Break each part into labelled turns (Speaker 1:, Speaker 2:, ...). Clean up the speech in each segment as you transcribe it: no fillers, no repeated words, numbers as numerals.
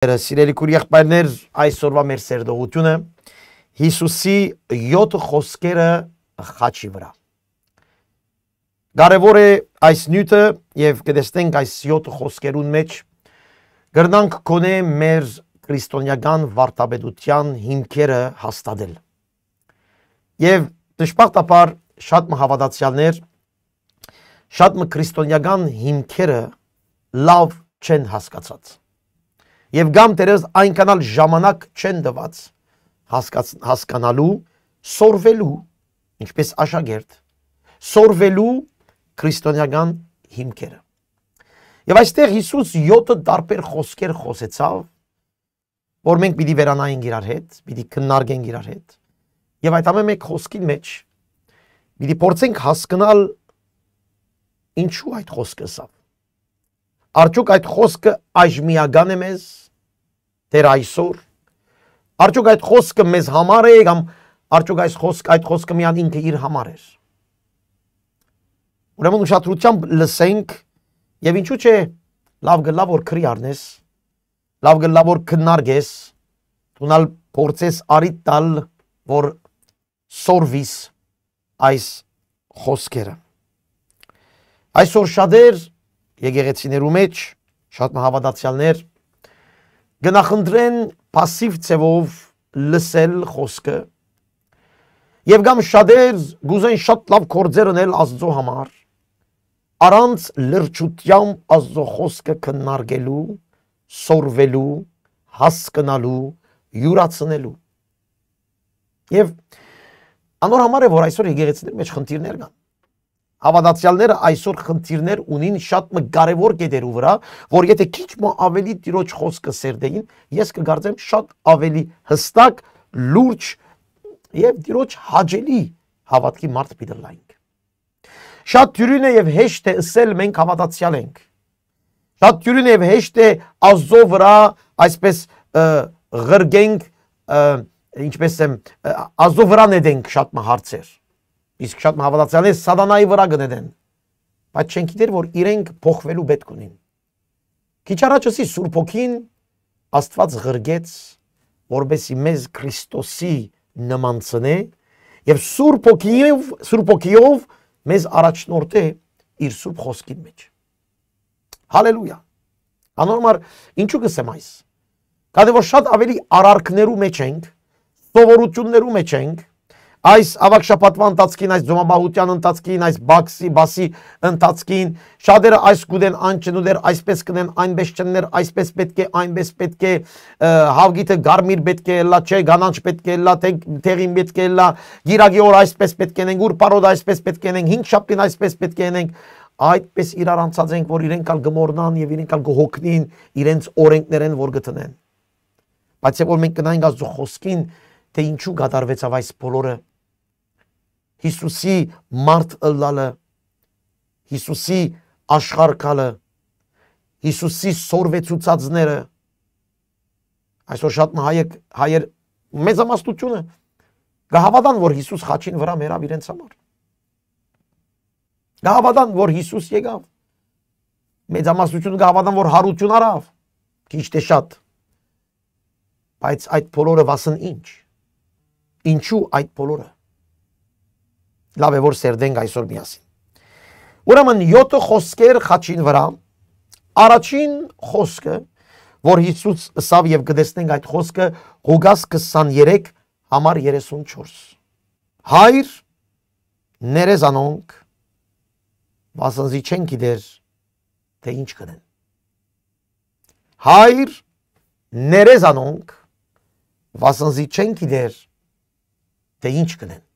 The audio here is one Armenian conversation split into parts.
Speaker 1: Սիրելի քույր եղբայրներ, այսօրվա մեր սերտողությունը Հիսուսի 7 խոսքերը խաչի վրա։ Կարևոր է այս նյութը եւ կտեսնենք այս 7 խոսքերուն մեջ գրնանք կոնե մեր քրիստոնեական վարդապետության հիմքերը հաստատել։ Եվ դժբախտաբար շատ հավատացյալներ շատ քրիստոնեական հիմքերը լավ չեն հասկացած։ Եվ գամ դերս այնքան ժամանակ չեն տված հասկանալու, սորվելու, ինչպես աշակերտ, սորվելու քրիստոնեական հիմքերը։ Եվ այստեղ Հիսուս 7 տարբեր խոսքեր խոսեցավ, որ մենք պիտի վերանայենք իրար հետ, պիտի քննարկենք իրար հետ։ Եվ այդ ամեն մեկ խոսքի մեջ պիտի փորձենք հասկանալ ինչու այդ խոսքը ասավ։ Արդյոք այդ խոսքը այժմիական է մեզ, դեր այսօր, արդյոք այդ խոսքը մեզ համար է, կամ արդյոք այդ խոսքը միան ինքը իր համար էր։ Ուրեմն ուշադրությամբ լսենք, եւ ինչու՞ չէ, լավ գլավ որ քրի առնես, լավ գլավ որ քննարկես, տունալ փորձես արիտ տալ, որ սորվիս այս խոսքերը։ Այսօր շատեր եկեղեցիներու մեջ շատ հավատացյալներ գնախնդրեն пассив ցևով լսել խոսքը եւ կամ շատեր գուզեն շատ լավ կորձեր անել Աստծո համար առանց լրջությամբ Աստծո խոսքը քննարկելու, սորվելու, հասկանալու, յուրացնելու։ Եվ անոր համար է որ այսօր եկեղեցիների մեջ խնդիրներ կան։ Հավատացյալները այսօր խնդիրներ ունին շատ կարևոր կետերու վրա, որ եթե քիչ ավելի Տիրոջ խոսքը սերդեին, ես կգործեմ շատ ավելի հստակ, լուրջ եւ Տիրոջ հաճելի հավատքի մարդ պիտի լայնք։ Շատ դյուրին է եւ հեշտ է ասել մենք հավատացյալ ենք։ Շատ դյուրին է եւ հեշտ է Աստծո վրա այսպես ղրգենք, ինչպես եմ Աստծո վրա նետենք շատ հարցեր։ Իսկ շատ հավատացյալներ սատանայի վրա գնեն, բայց չեն գիտեր, որ իրենք փոխվելու պետք ունին։ Քիչ առաջ ասի Սուրբ Հոգին Աստված ղրգեց, որբեսի մեզ Քրիստոսի նմանցնե եւ Սուրբ Հոգիով մեզ առաջնորդե իր Սուրբ Խոսքի մեջ։ Հալելույա։ Անորմալ ինչու կսեմ այս։ Քանի որ շատ ավելի արարքներու մեջ ենք, սովորություններու մեջ ենք, այս ավակշապատվան ընթացքին, այս ձոմաբահության ընթացքին, այս բասի ընթացքին, շատերը այս կուդեն անչնուդեր, այսպես կնեն, այնպես չններ, այսպես պետք է, այնպես պետք է, հավգիթը գարմիր պետք է լա, չէ, գանանչ պետք է լա, թեղին պետք է լա, գիրագի օր այսպես պետք է նենք, ուր պարոդ այսպես պետք է նենք, 5 շաբթին այսպես պետք է նենք, այդպես իրար անցած ենք, որ իրենք ալ գմորնան եւ իրենք ալ գհոգնին, իրենց օրենքներեն որ գտնեն։ Բայց որ մենք կնայենք Աստծո խոսքին, թե ինչու կատարվեցավ այս բոլորը Հիսուսի մարդ ըլլալը, Հիսուսի աշխարհքալը, Հիսուսի սորվեցուցածները, այսօր շատ հայեր մեծամասնությունը գահավատան, որ Հիսուս խաչին վրա մեռավ իրենց համար։ Գահավատան, որ Հիսուս եկավ։ Մեծամասնությունը գահավատան, որ հարություն արավ, քիչ թե շատ։ Բայց այդ բոլորը վասն ինչ։ Ինչու այդ բոլորը։ Լավ է որ սերդենք այսօր միասին։ Ուրեմն 7 խոսքեր խաչին վրա, առաջին խոսքը, որ Հիսուս ասավ եւ կտեսնենք այդ խոսքը Ղուկաս 23 համար 34։ Հայր ներեզանոնք վասնզի չեն գիտեր թե ինչ կնեն։ Հայր ներեզանոնք վասնզի չեն գիտեր թե ինչ կնեն։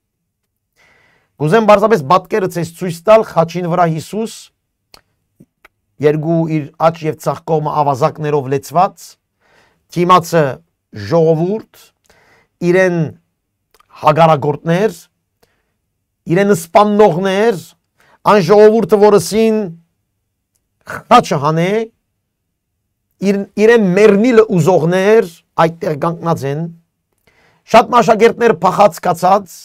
Speaker 1: Կուզեմ բարձրապես բատկերը ցես ցույց տալ խաչին վրա Հիսուս երկու իր աջ եւ ցախ կողմը ավազակներով լեցված, թիմացը ժողովուրդ, իրեն հագարագործներ, իրեն սպաննողներ, այն ժողովուրդը որսին խաչը հանե, իրեն մեռնիլը ուզողներ այդտեղ կանգնած են, շատ աշակերտներ փախած կացած,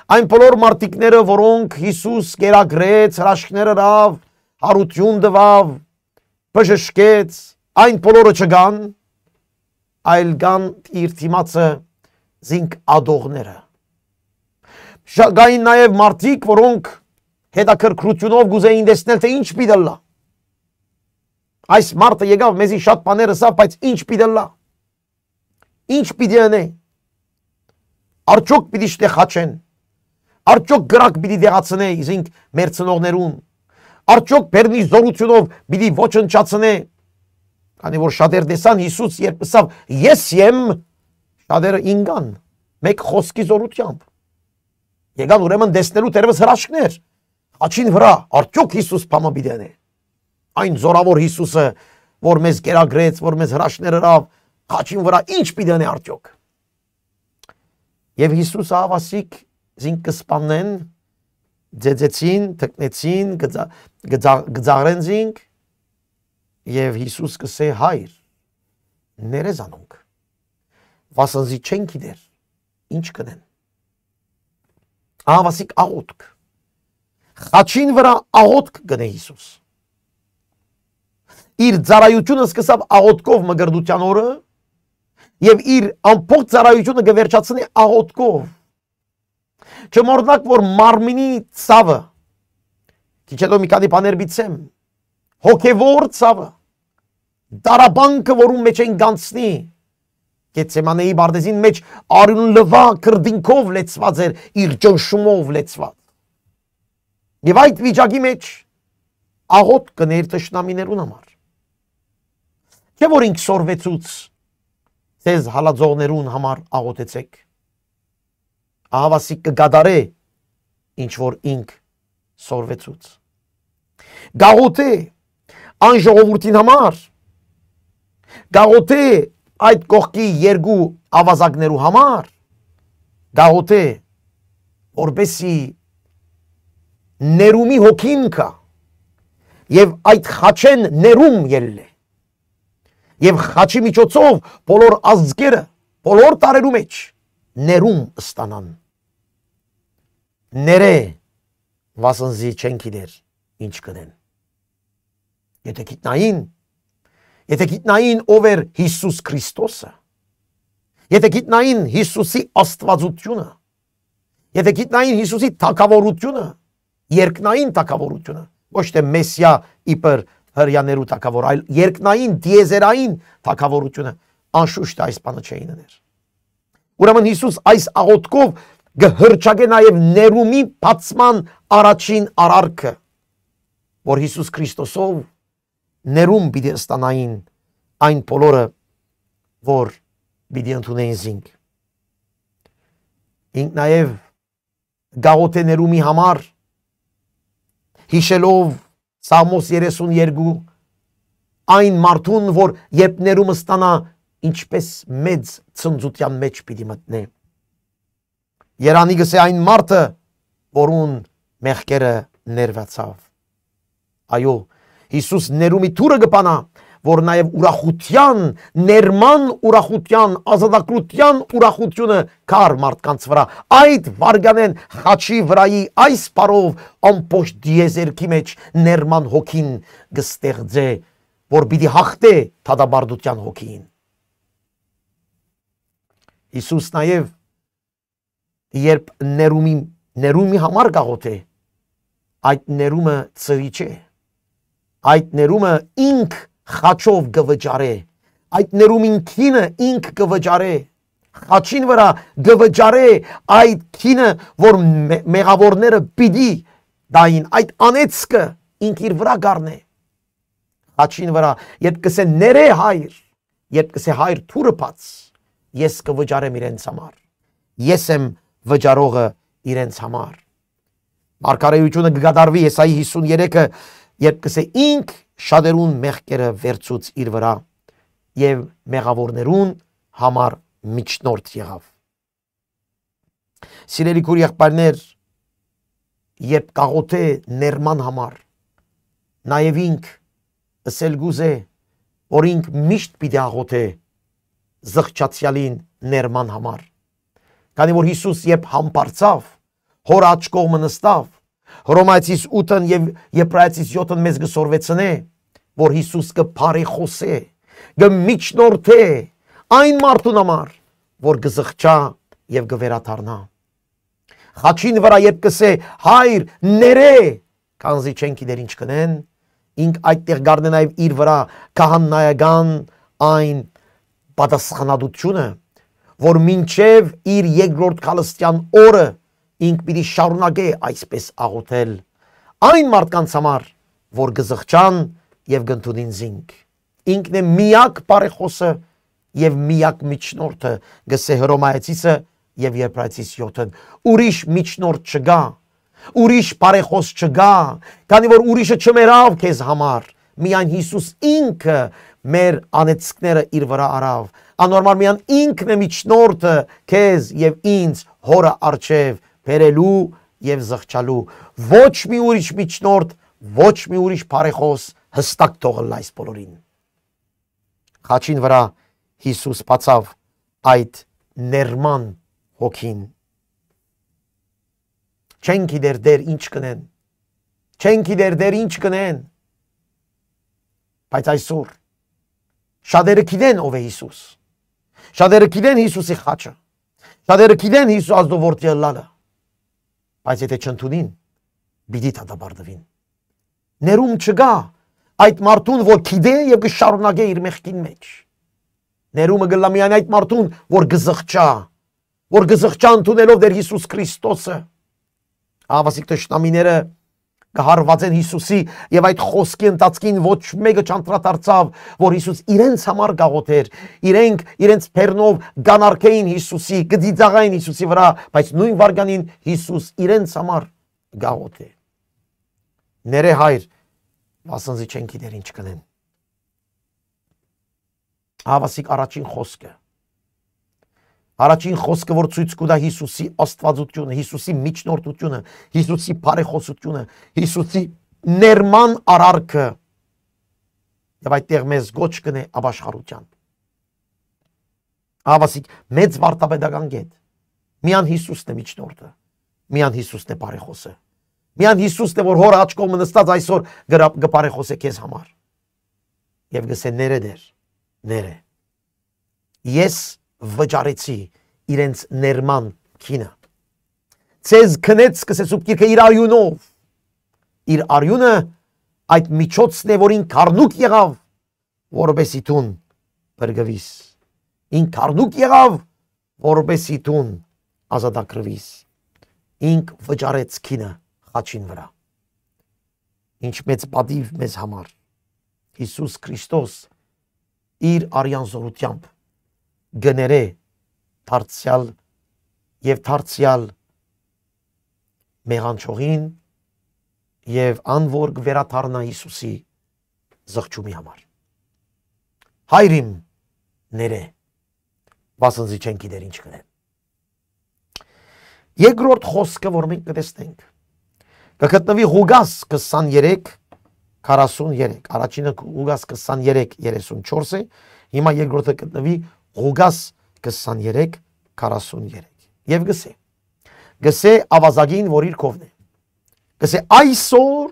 Speaker 1: այն բոլոր մարդիկները, որոնք Հիսուս կերակրեց, հրաշքներ արավ, հարություն տվավ, բժշկեց, այն բոլորը չգան, այլ կան իր թիմացը զինք ադողները։ Գային նաև մարդիկ, որոնք հետաքրքրությունով գուզեին տեսնել, թե ինչ պիտի լա։ Այս մարդը եկավ մեզի շատ բաներ ասավ, բայց ինչ պիտի լա։ Ինչ պիտի անե։ Արդյոք պիտի շտեղացեն։ Արդյոք գրակ պիտի դեղացնե զինք մեր ծնողներուն։ Արդյոք բերնի զորությունով պիտի ոչնչացնե։ Քանի որ շատեր տեսան Հիսուս երբ ասավ ես եմ, շատերը ինգան մեկ խոսքի զորությամբ։ Եկան ուրեմն տեսնելու դերևս հրաշքներ։ Աչին վրա արդյոք Հիսուս բամը պիտի անե։ Այն զորավոր Հիսուսը, որ մեզ գերագրեց, որ մեզ հրաշքներ հրավ, աչին վրա ինչ պիտի անե արդյոք։ Եվ Հիսուս ավասիկ զինք կսպանեն, ձեձեցին, թկնեցին, գծաղրեն զինք, և Հիսուս կսե հայր, ներեզ անոնք, վասնզի չեն գիտեր, ինչ կնեն։ Ավասիկ աղոտք, խաչին վրա աղոտք գնե Հիսուս։ Իր ծառայությունը սկսավ աղոտքով մգրդության օրը և իր ամբողջ ծառայությունը գվերջացնի աղոտքով։ Չմոռնաք, որ մարմինի ցավը, քիչ հետո մի քանի բաներ բիցեմ, հոգևոր ցավը, դարաբանքը, որում մեջ են գանցնի, Գեթսեմանեի բարձին մեջ արյուն լվա քրդինքով լեցված էր, իր ճնշումով լեցված։ Եվ այդ վիճակի մեջ աղոտ կներ տշնամիներուն համար։ Չէ որ ինք սորվեցուց ձեզ հալածողներուն համար աղոտեցեք։ Ահավասիկ կգադարե ինչ որ ինք սորվեցուց։ Գաղոթե այն ժողովրդին համար, գաղոթե այդ կողքի երկու ավազակներու համար, գաղոթե որպեսի ներումի հոգին կա և այդ խաչեն ներում ելլե և խաչի միջոցով բոլոր ազգերը, բոլոր տարերու մեջ ներում ստանան։ Ներե վասնզի չեն գիտեր ինչ կնեն։ Եթե գիտնային ով էր Հիսուս Քրիստոսը, եթե գիտնային Հիսուսի աստվածությունը, եթե գիտնային Հիսուսի թագավորությունը, երկնային թագավորությունը, ոչ թե Մեսիա իբր հրյաներու թագավոր, այլ երկնային դիեզերային թագավորությունը, անշուշտ այս բանը չէին ներ։ Ուրեմն Հիսուս այս աղոթքով գհրճագե նաև ներումի բացման առաջին արարքը, որ Հիսուս Քրիստոսով ներում պիտի ստանային այն բոլորը, որ պիտի ընդունեին զինք։ Ինք նաև գաղոթե ներումի համար հիշելով Սամոս 32 այն մարդուն, որ երբ ներումը ստանա, ինչպես մեծ ցնծության մեջ պիտի մտնե։ Երանի գսե այն մարդը, որուն մեղքերը ներվացավ։ Այո, Հիսուս ներումի թուրը գպանա, որ նաև ուրախության, ներման ուրախության, ազատագրության ուրախությունը կար մարդկանց վրա։ Այդ վարգանեն խաչի վրայի այս բարով ամբողջ դիեզերքի մեջ ներման հոգին գստեղծե, որ պիտի հաղթե թադաբարդության հոգին։ Հիսուս նաև երբ ներումի համար գաղոթե, այդ ներումը ծրի չէ, այդ ներումը ինք խաչով գվճարե, այդ ներումին քինը ինք գվճարե, խաչին վրա գվճարե այդ քինը, որ մեղավորները պիտի դային, այդ անեծքը ինք իր վրա գարնե, խաչին վրա, երբ կսե ներե հայր, երբ կսե հայր թուրը պաց, ես կվճարեմ իրենց համար, ես եմ վճարողը իրենց համար։ Մարգարեությունը կգադարվի Եսայի 53-ը, երբ կսե ինք շատերուն մեղքերը վերցուց իր վրա և մեղավորներուն համար միջնորդ եղավ։ Սիրելի քույր եղբայրներ, երբ գաղոթե ներման համար, նաև ինք ըսել գուզե, որ ինք միշտ պիտի աղոթե զղջացյալին ներման համար։ Քանի որ Հիսուս երբ համբարձավ, հոր աջ կողմը նստավ, Հռոմայացիս 8-ն և Եբրայեցիս 7-ն մեզ գսորվեցնե, որ Հիսուս կփարի խոսե, գմիջնորդե այն մարդուն համար, որ գզղճա եւ գվերաթարնա։ Խաչին վրա երբ կսե հայր ներե, քանզի չեն գիտեր ինչ կնեն, ինք այդտեղ գարնե նաեւ իր վրա քահանայական այն պատասխանատվությունը, որ մինչև իր երկրորդ քալստյան օրը ինք պիտի շարունակե այսպես աղոթել այն մարդկանց համար, որ գզղճան եւ գնդունին զինք։ Ինքն է միակ բարեխոսը եւ միակ միջնորդը, գսե Հռոմայեցիսը եւ Եբրայեցիս 7-ն։ Ուրիշ միջնորդ չկա, ուրիշ բարեխոս չկա, քանի որ ուրիշը չմերավ քեզ համար, միայն Հիսուս ինքը մեր անեծքները իր վրա արավ։ Անորմալ միան ինքն է միջնորդը քեզ եւ ինձ հորը արչեւ բերելու եւ զղջալու։ Ոչ մի ուրիշ միջնորդ, ոչ մի ուրիշ բարեխոս հստակ թողել այս բոլորին։ Խաչին վրա Հիսուս բացավ այդ ներման հոգին։ Չեն գիտեր դեր ինչ կնեն, չեն գիտեր դեր ինչ կնեն, բայց այսօր շատերը գիտեն ով է Հիսուս, շատերը գիտեն Հիսուսի խաչը, շատերը գիտեն Հիսուս ազնվորտի ըլլալը, բայց եթե չընդունին, պիտի դատապարտվին։ Ներում չկա այդ մարդուն, որ գիտե եւ կշարունակե իր մեղքին մեջ։ Ներումը գլա միայն այդ մարդուն, որ գզղճա ընդունելով դեր Հիսուս Քրիստոսը։ Ավասիկ տշնամիները կհարված են Հիսուսի եւ այդ խոսքի ընթացքին ոչ մեկը չանդրադարձավ, որ Հիսուս իրենց համար գաղոթեր, իրենց բեռնով գանարքեին Հիսուսի, գդիծաղային Հիսուսի վրա, բայց նույն վարգանին Հիսուս իրենց համար գաղոթե։ Ներե հայր, ասանձի չեն գիտեր ինչ կնեն։ Ավասիկ առաջին խոսքը, որ ցույց կտա Հիսուսի աստվածությունը, Հիսուսի միջնորդությունը, Հիսուսի բարեխոսությունը, Հիսուսի ներման արարքը, եւ այդտեղ մեզ գոչ կնե ապաշխարության։ Ավասիկ մեծ վարտապետական գետ։ Միան Հիսուսն է միջնորդը, միան Հիսուսն է բարեխոսը, միան Հիսուսն է, որ հոր աջ կողմը նստած այսօր գպարեխոսե քեզ համար։ Եվ գսե ներե դեր, ներե։ Ես վճարեցի իրենց ներման քինը։ Ցեզ քնեց սկսեցուկ գիրքը իր արյունով։ Իր արյունը այդ միջոցն է, որ ինք քարնուկ եղավ, որովհետեւ տուն բրգվիս։ Ինք քարնուկ եղավ, որովհետեւ տուն ազատագրվիս։ Ինք վճարեց քինը խաչին վրա։ Ինչ մեծ պատիվ մեզ համար։ Հիսուս Քրիստոս իր արյան զորությամբ գներե դարձյալ եւ դարձյալ մեղանչողին եւ անվոր վերաթարնա Հիսուսի զղջումի համար։ Հայրիմ ներե, բասնզի չեն գիտեր ինչ կնեն։ Երկրորդ խոսքը, որ մենք կտեսնենք, կգտնվի Ղուգաս 23:43, առաջինը Ղուգաս 23:34 է, հիմա երկրորդը կգտնվի Ղուգաս 23:43 եւ գսե ավազագին, որ իր կողմն է, գսե այսօր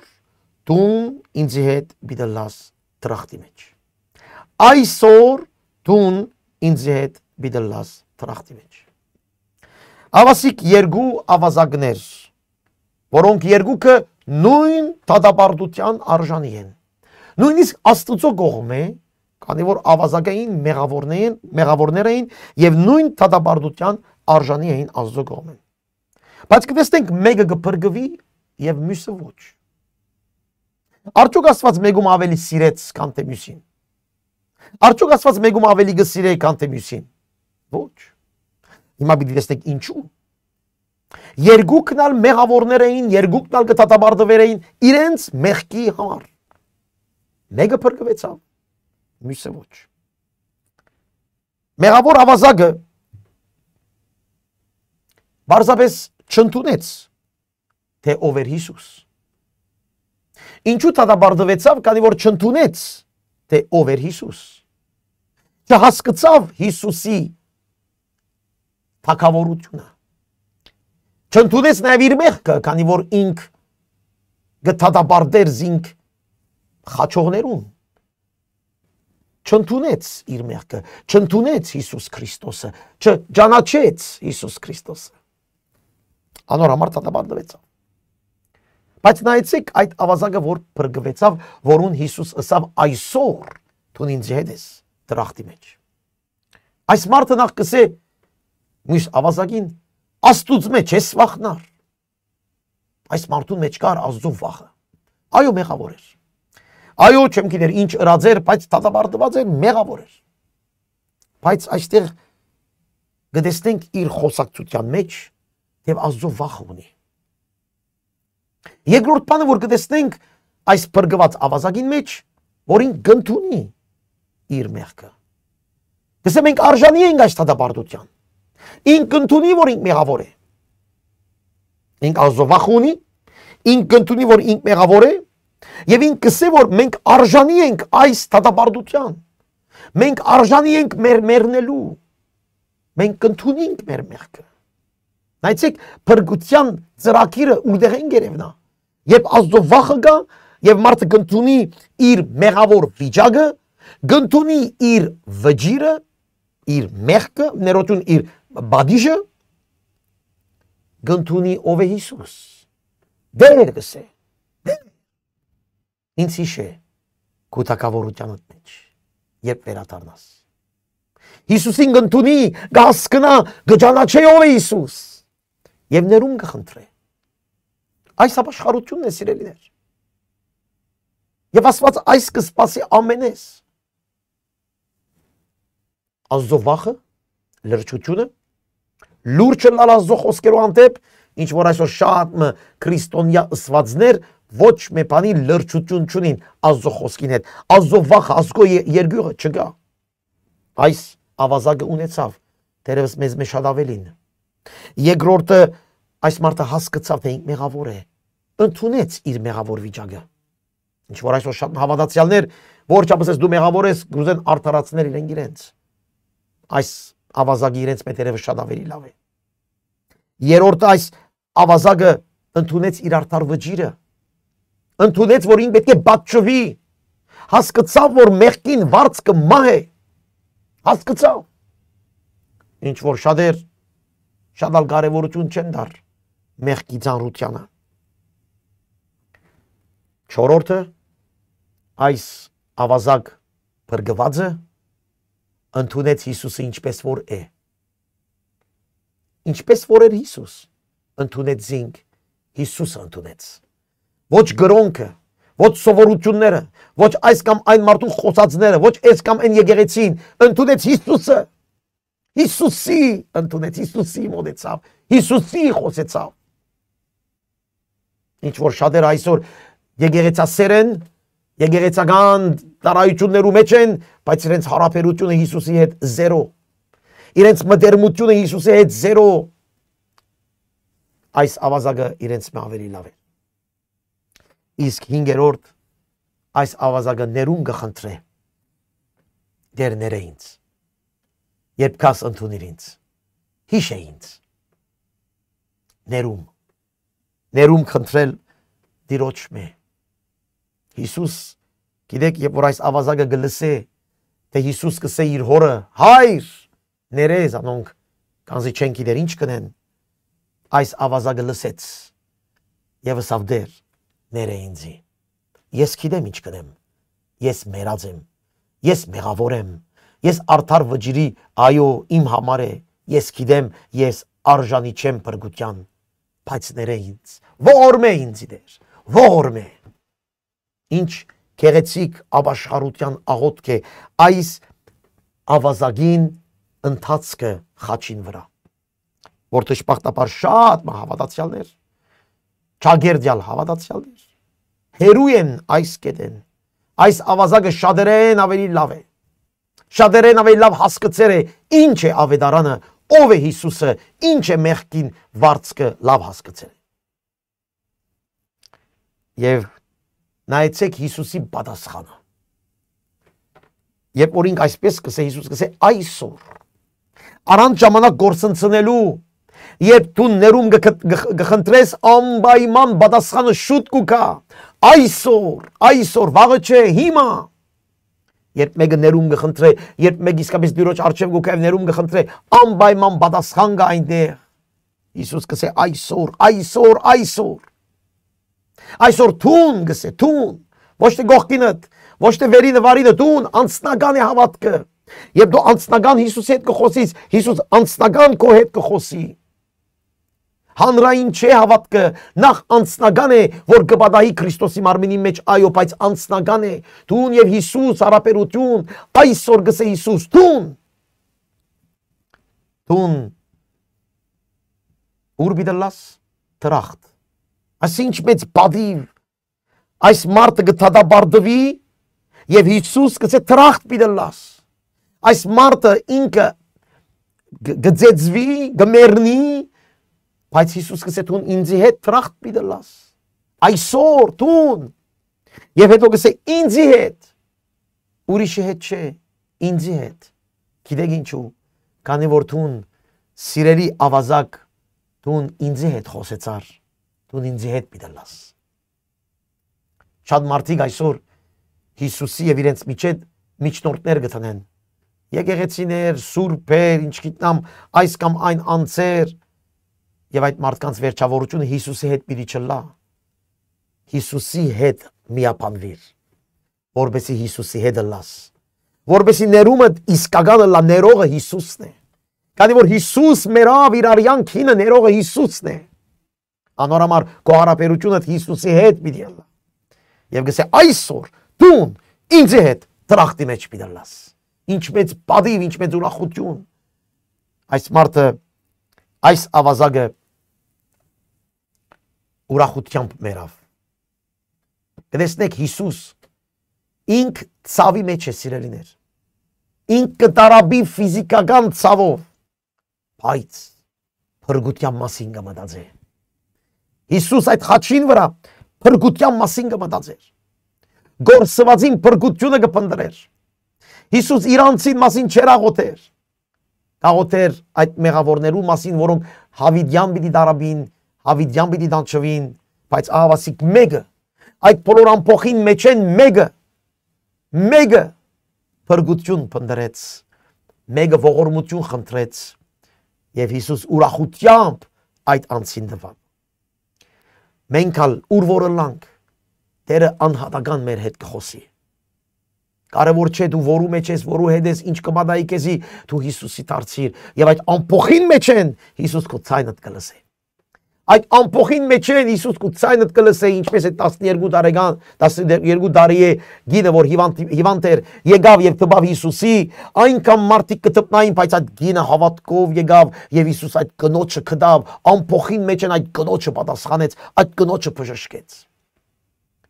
Speaker 1: դուն ինձի հետ բիդլաս տրախտի մեջ, այսօր դուն ինձի հետ բիդլաս տրախտի մեջ։ Ավասիկ երկու ավազագներ, որոնք երկուքը նույն դատապարտության արժանի են, նույնիսկ Աստծո կողմ է, քանի որ ավազագային մեղավորներ էին եւ նույն դատապարտության արժանի էին Աստծո կողմեն։ Բայց կտեսնենք մեկը կփրկվի եւ մյուսը ոչ։ Արդյոք Աստված մեկում ավելի սիրեց, քան թե մյուսին։ Արդյոք Աստված մեկում ավելի կսիրե, քան թե մյուսին։ Ոչ։ Հիմա պիտի տեսնենք ինչու։ Երկուքն ալ մեղավորներ էին, երկուքն ալ կդատապարտվեր էին իրենց մեղքի համար։ Մեկը փրկվեցավ, մյուսը ոչ։ Մեղավոր ավազագը բարձրապես չընդունեց, թե ով էր Հիսուս։ Ինչու դատապարտվեցավ, քանի որ չընդունեց, թե ով էր Հիսուս։ Չհասկացավ Հիսուսի թագավորությունը։ Չընդունեց նաև իր մեղքը, քանի որ ինք գտադապարտեր զինք խաչողներուն։ չընդունեց իր մեղքը, չընդունեց Հիսուս Քրիստոսը, չճանաչեց Հիսուս Քրիստոսը։ Անոր համար դատապարտվեցավ։ Բայց նայեցեք այդ ավազակը, որ փրկվեցավ, որուն Հիսուս ըսավ այսօր դու ինձ հետ ես դրախտի մեջ։ Այս մարդը նախ կսե մյուս ավազակին Աստուծո մեջ ես վախնար։ Այս մարդուն մեջ կար Աստծո վախը։ Այո, մեղավոր էր։ Այո, չեմ գիտեր ինչ ըրած էր, բայց դատապարտված էր, մեղավոր էր։ Բայց այստեղ գտեսնենք իր խոսակցության մեջ եւ Աստծո վախը ունի։ Երկրորդ բանը, որ գտեսնենք այս փրկված ավազակին մեջ, որին գնդունի իր մեղքը։ Գսեմ մենք արժանի ենք այս դատապարտության։ Ինք գնդունի, որ ինք մեղավոր է։ Ինք Աստծո վախ ունի, ինք գնդունի, որ ինք մեղավոր է, եւ ինք կսե, որ մենք արժանի ենք այս դատապարտության։ Մենք արժանի ենք մեր մեռնելու։ Մենք գնդունենք մեր մեղքը։ Նայեցեք, փրկության ծրագիրը ուդեղ են գերևնա։ Երբ Աստծո վախը գա, եւ մարդը գնդունի իր մեղավոր վիճակը, գնդունի իր վճիրը, իր մեղքը, ներողություն, իր բադիժը, գնդունի ով է Հիսուս։ Դեր գսե։ Ինձ հիշե կուտակավորությանդ մեջ, երբ վերադառնաս։ Հիսուսին գնդունի, գասկնա, գճանաչե ով է Հիսուս։ Եվ ներում կխնդրե։ Այս ապաշխարությունն է, սիրելիներ։ Եվ Աստված այս կսպասի ամենես։ Աստծո վախը, լրջությունը, լուրջ լալ Աստծո խոսքերու հանդեպ, ինչ որ այսօր շատ քրիստոնյա ըսվածներ ոչ մի բանի լրջություն չունին Աստծո խոսքին հետ։ Աստծո վախը, Աստծո երկյուղը չկա։ Այս ավազակը ունեցավ, դերևս մեզ մեջ շատ ավելին։ Երկրորդը, այս մարդը հասկացավ, թե ինք մեղավոր է, ընդունեց իր մեղավոր վիճակը։ Ինչ որ այսօր շատ հավատացյալներ, որչափս ես դու մեղավոր ես, գուզեն արդարացնել իրենց։ Այս ավազակը իրենց մեջ դերևս շատ ավելի լավ է։ Երրորդը, այս ավազակը ընդունեց իր արդար վճիրը, ընդունեց, որ ինք պետք է բաճվի, հասկացավ, որ մեղքին վարձքը մահ է, հասկացավ։ Ինչ որ շատեր շատ ալ կարևորություն չեն դար մեղքի ծանրությանը։ Չորրորդը, այս ավազակ փրկվածը ընդունեց Հիսուսը ինչպես որ է։ Ինչպես որ էր Հիսուս, ընդունեց զինք, Հիսուսը ընդունեց։ Ոչ գրոնքը, ոչ սովորությունները, ոչ այս կամ այն մարդու խոսածները, ոչ այս կամ այն եկեղեցին, ընդունեց Հիսուսը։ Հիսուսի ընդունեց, Հիսուսի մոտեցավ, Հիսուսի խոսեցավ։ Ինչ որ շատերը այսօր եկեղեցասեր են, եկեղեցական տարայություններու մեջ են, բայց իրենց հարաբերությունը Հիսուսի հետ զերո։ Իրենց մտերմությունը Հիսուսի հետ զերո։ Այս ավազակը իրենց մը ավելի լավ է։ Իսկ հինգերորդ, այս ավազակը ներում կխնդրե։ Դեր ները ինձ։ Երբ կաս ընդունիր ինձ, հիշե ինձ։ Ներում խնդրել դիրոջ մե։ Հիսուս, գիտեք, երբ որ այս ավազակը գլսե, թե Հիսուս կսե իր հորը, հայր, ներեզ անոնք, կանզի չեն գիտեր ինչ կնեն, այս ավազակը լսեց, և ըսավ դեր, ները ինձի, ես գիտեմ ինչ կնեմ, ես մերած եմ, ես մեղավոր եմ, ես արդար վճիրի, այո, իմ համար է, ես գիտեմ, ես արժանի չեմ փրկության, բայց ները ինձ, ողորմե ինձի դեր, ողորմե։ Ինչ գեղեցիկ ապաշխարության աղոթք է այս ավազակին ընթացքը խաչին վրա, որ դժբախտաբար շատ հավատացյալներ, ճագերդյալ հավատացյալներ, հերու են այս կետեն, այս ավազակը շատերեն ավելի լավ է, շատերեն ավելի լավ հասկացել է ինչ է ավետարանը, ով է Հիսուսը, ինչ է մեղքին վարձքը լավ հասկացել է։ Եվ նայեցեք Հիսուսի պատասխանը։ Երբ որ ինք այսպես կսե, Հիսուս կսե այսօր, առանց ժամանակ գործընծնելու, երբ դու ներում գխնդրես, անպայման պատասխանը շուտ կուկա, այսօր, վաղը չէ, հիմա, երբ մեկը ներում կխնդրե, երբ մեկ իսկապես դյուրոջ արջև գուքայև ներում կխնդրե, անպայման պատասխան կա այնտեղ։ Հիսուս կսե այսօր թուն գսե, թուն, ոչ թե գողքինդ, ոչ թե վերինը վարինը, թուն, անձնական է հավատքը։ Երբ դու անձնական Հիսուսի հետ կխոսείς, Հիսուս անձնական քո հետ կխոսի։ Հանրային չէ հավատքը, նախ անձնական է, որ կպատահի Քրիստոսի մարմինի մեջ, այո, բայց անձնական է։ Թուն եւ Հիսուս հարաբերություն, այսօր գսե Հիսուս, թուն ուր բիդլաս տրախտ։ Այսինչ մեծ բադիվ, այս մարդը գտադաբարդվի եւ Հիսուս գսե տրախտ բիդլաս։ Այս մարդը ինքը գծեծվի, գմերնի, բայց Հիսուս գսե թուն ինձի հետ տրախտ բիդլաս։ Այսօր թուն եւ հետո գսե ինձի հետ, ուրիշի հետ չէ, ինձի հետ։ Գիտեք ինչու, քանի որ թուն սիրելի ավազակ, թուն ինձի հետ խոսեցար, թուն ինձի հետ բիդլաս։ Շատ մարդիկ այսօր Հիսուսի եւ իրենց միջնորդներ գտնեն։ Եկեղեցիներ, սուրբեր, ինչ գիտնամ, այս կամ այն անձեր, եւ այդ մարդկանց վերջավորությունը Հիսուսի հետ պիտի չլա։ Հիսուսի հետ միապանվիր, որբեսի Հիսուսի հետ լաս, որբեսի ներումը իսկականը լա, ներողը Հիսուսն է։ Քանի որ Հիսուս մերավ իր արյան քինը ներողը Հիսուսն է։ Անորամար քո հարաբերությունը Հիսուսի հետ պիտի լա։ Եվ գսե այսօր դուն ինձ հետ տրախտի մեջ պիտի լաս։ Ինչ մեծ բադիվ, ինչ մեծ ուրախություն։ Այս մարդը, այս ավազակը ուրախությամբ մերավ։ Կտեսնեք Հիսուս ինք ցավի մեջ է, սիրելիներ։ Ինք կտարաբի ֆիզիկական ցավով, բայց փրկության մասին կմտածե։ Հիսուս այդ խաչին վրա փրկության մասին կմտածեր։ Գործվածին փրկությունը կփնտրեր։ Հիսուս իրանցին մասին չեր աղոթեր։ Աղոթեր այդ մեղավորներու մասին, որոնք հավիդյան պիտի դարաբին, հավիդյան պիտի դանչվին, բայց ահավասիկ մեկը, այդ բոլոր ամփոխին մեջ են մեկը փրկություն փնտրեց, մեկը ողորմություն խնդրեց, եւ Հիսուս ուրախությամբ այդ անձին տվավ։ Մենք ալ ուր որը լանք, Տերը անհատական մեր հետ կխոսի։ Կարևոր չէ դու որու մեջ ես, որու հետ ես, ինչ կմադայի քեզի, դու Հիսուսի դարձիր եւ այդ ամփոխին մեջ են Հիսուս քո ցայնդ կլսե։ Այդ ամփոխին մեջ են Հիսուս քո ցայնդ կլսե, ինչպես է 12 տարեկան, 12 տարի է գինը, որ հիվանդ էր, եկավ եւ տվավ Հիսուսի, այնքան մարդիկ կտպնային, բայց այդ գինը հավատքով եկավ եւ Հիսուս այդ կնոջը կդավ, ամփոխին մեջ են այդ կնոջը պատասխանեց, այդ կնոջը բժշկեց։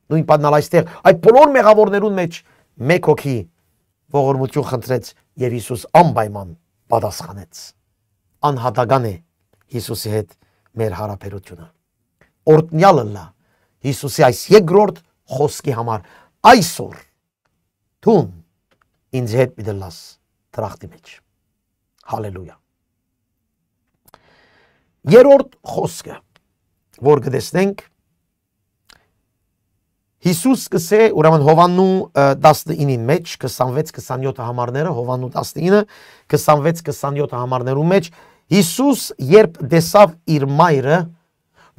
Speaker 1: Նույն բանալ այստեղ այդ բոլոր մեղավորներուն մեջ մեկ հոգի ողորմություն խնդրեց եւ Հիսուս անպայման պատասխանեց։ Անհատական է Հիսուսի հետ մեր հարաբերությունը։ Օրտնյալը լա Հիսուսի այս երկրորդ խոսքի համար այսօր թուն ինձ հետ պիտի տրախտի մեջ։ Հալելույա։ Երրորդ խոսքը, որ կտեսնենք, Հիսուս կսե, ուրեմն Հովաննու 19-ին մեջ, 26-27 համարները, Հովաննու 19, 26-27 համարներու մեջ, Հիսուս երբ դեսավ իր մայրը,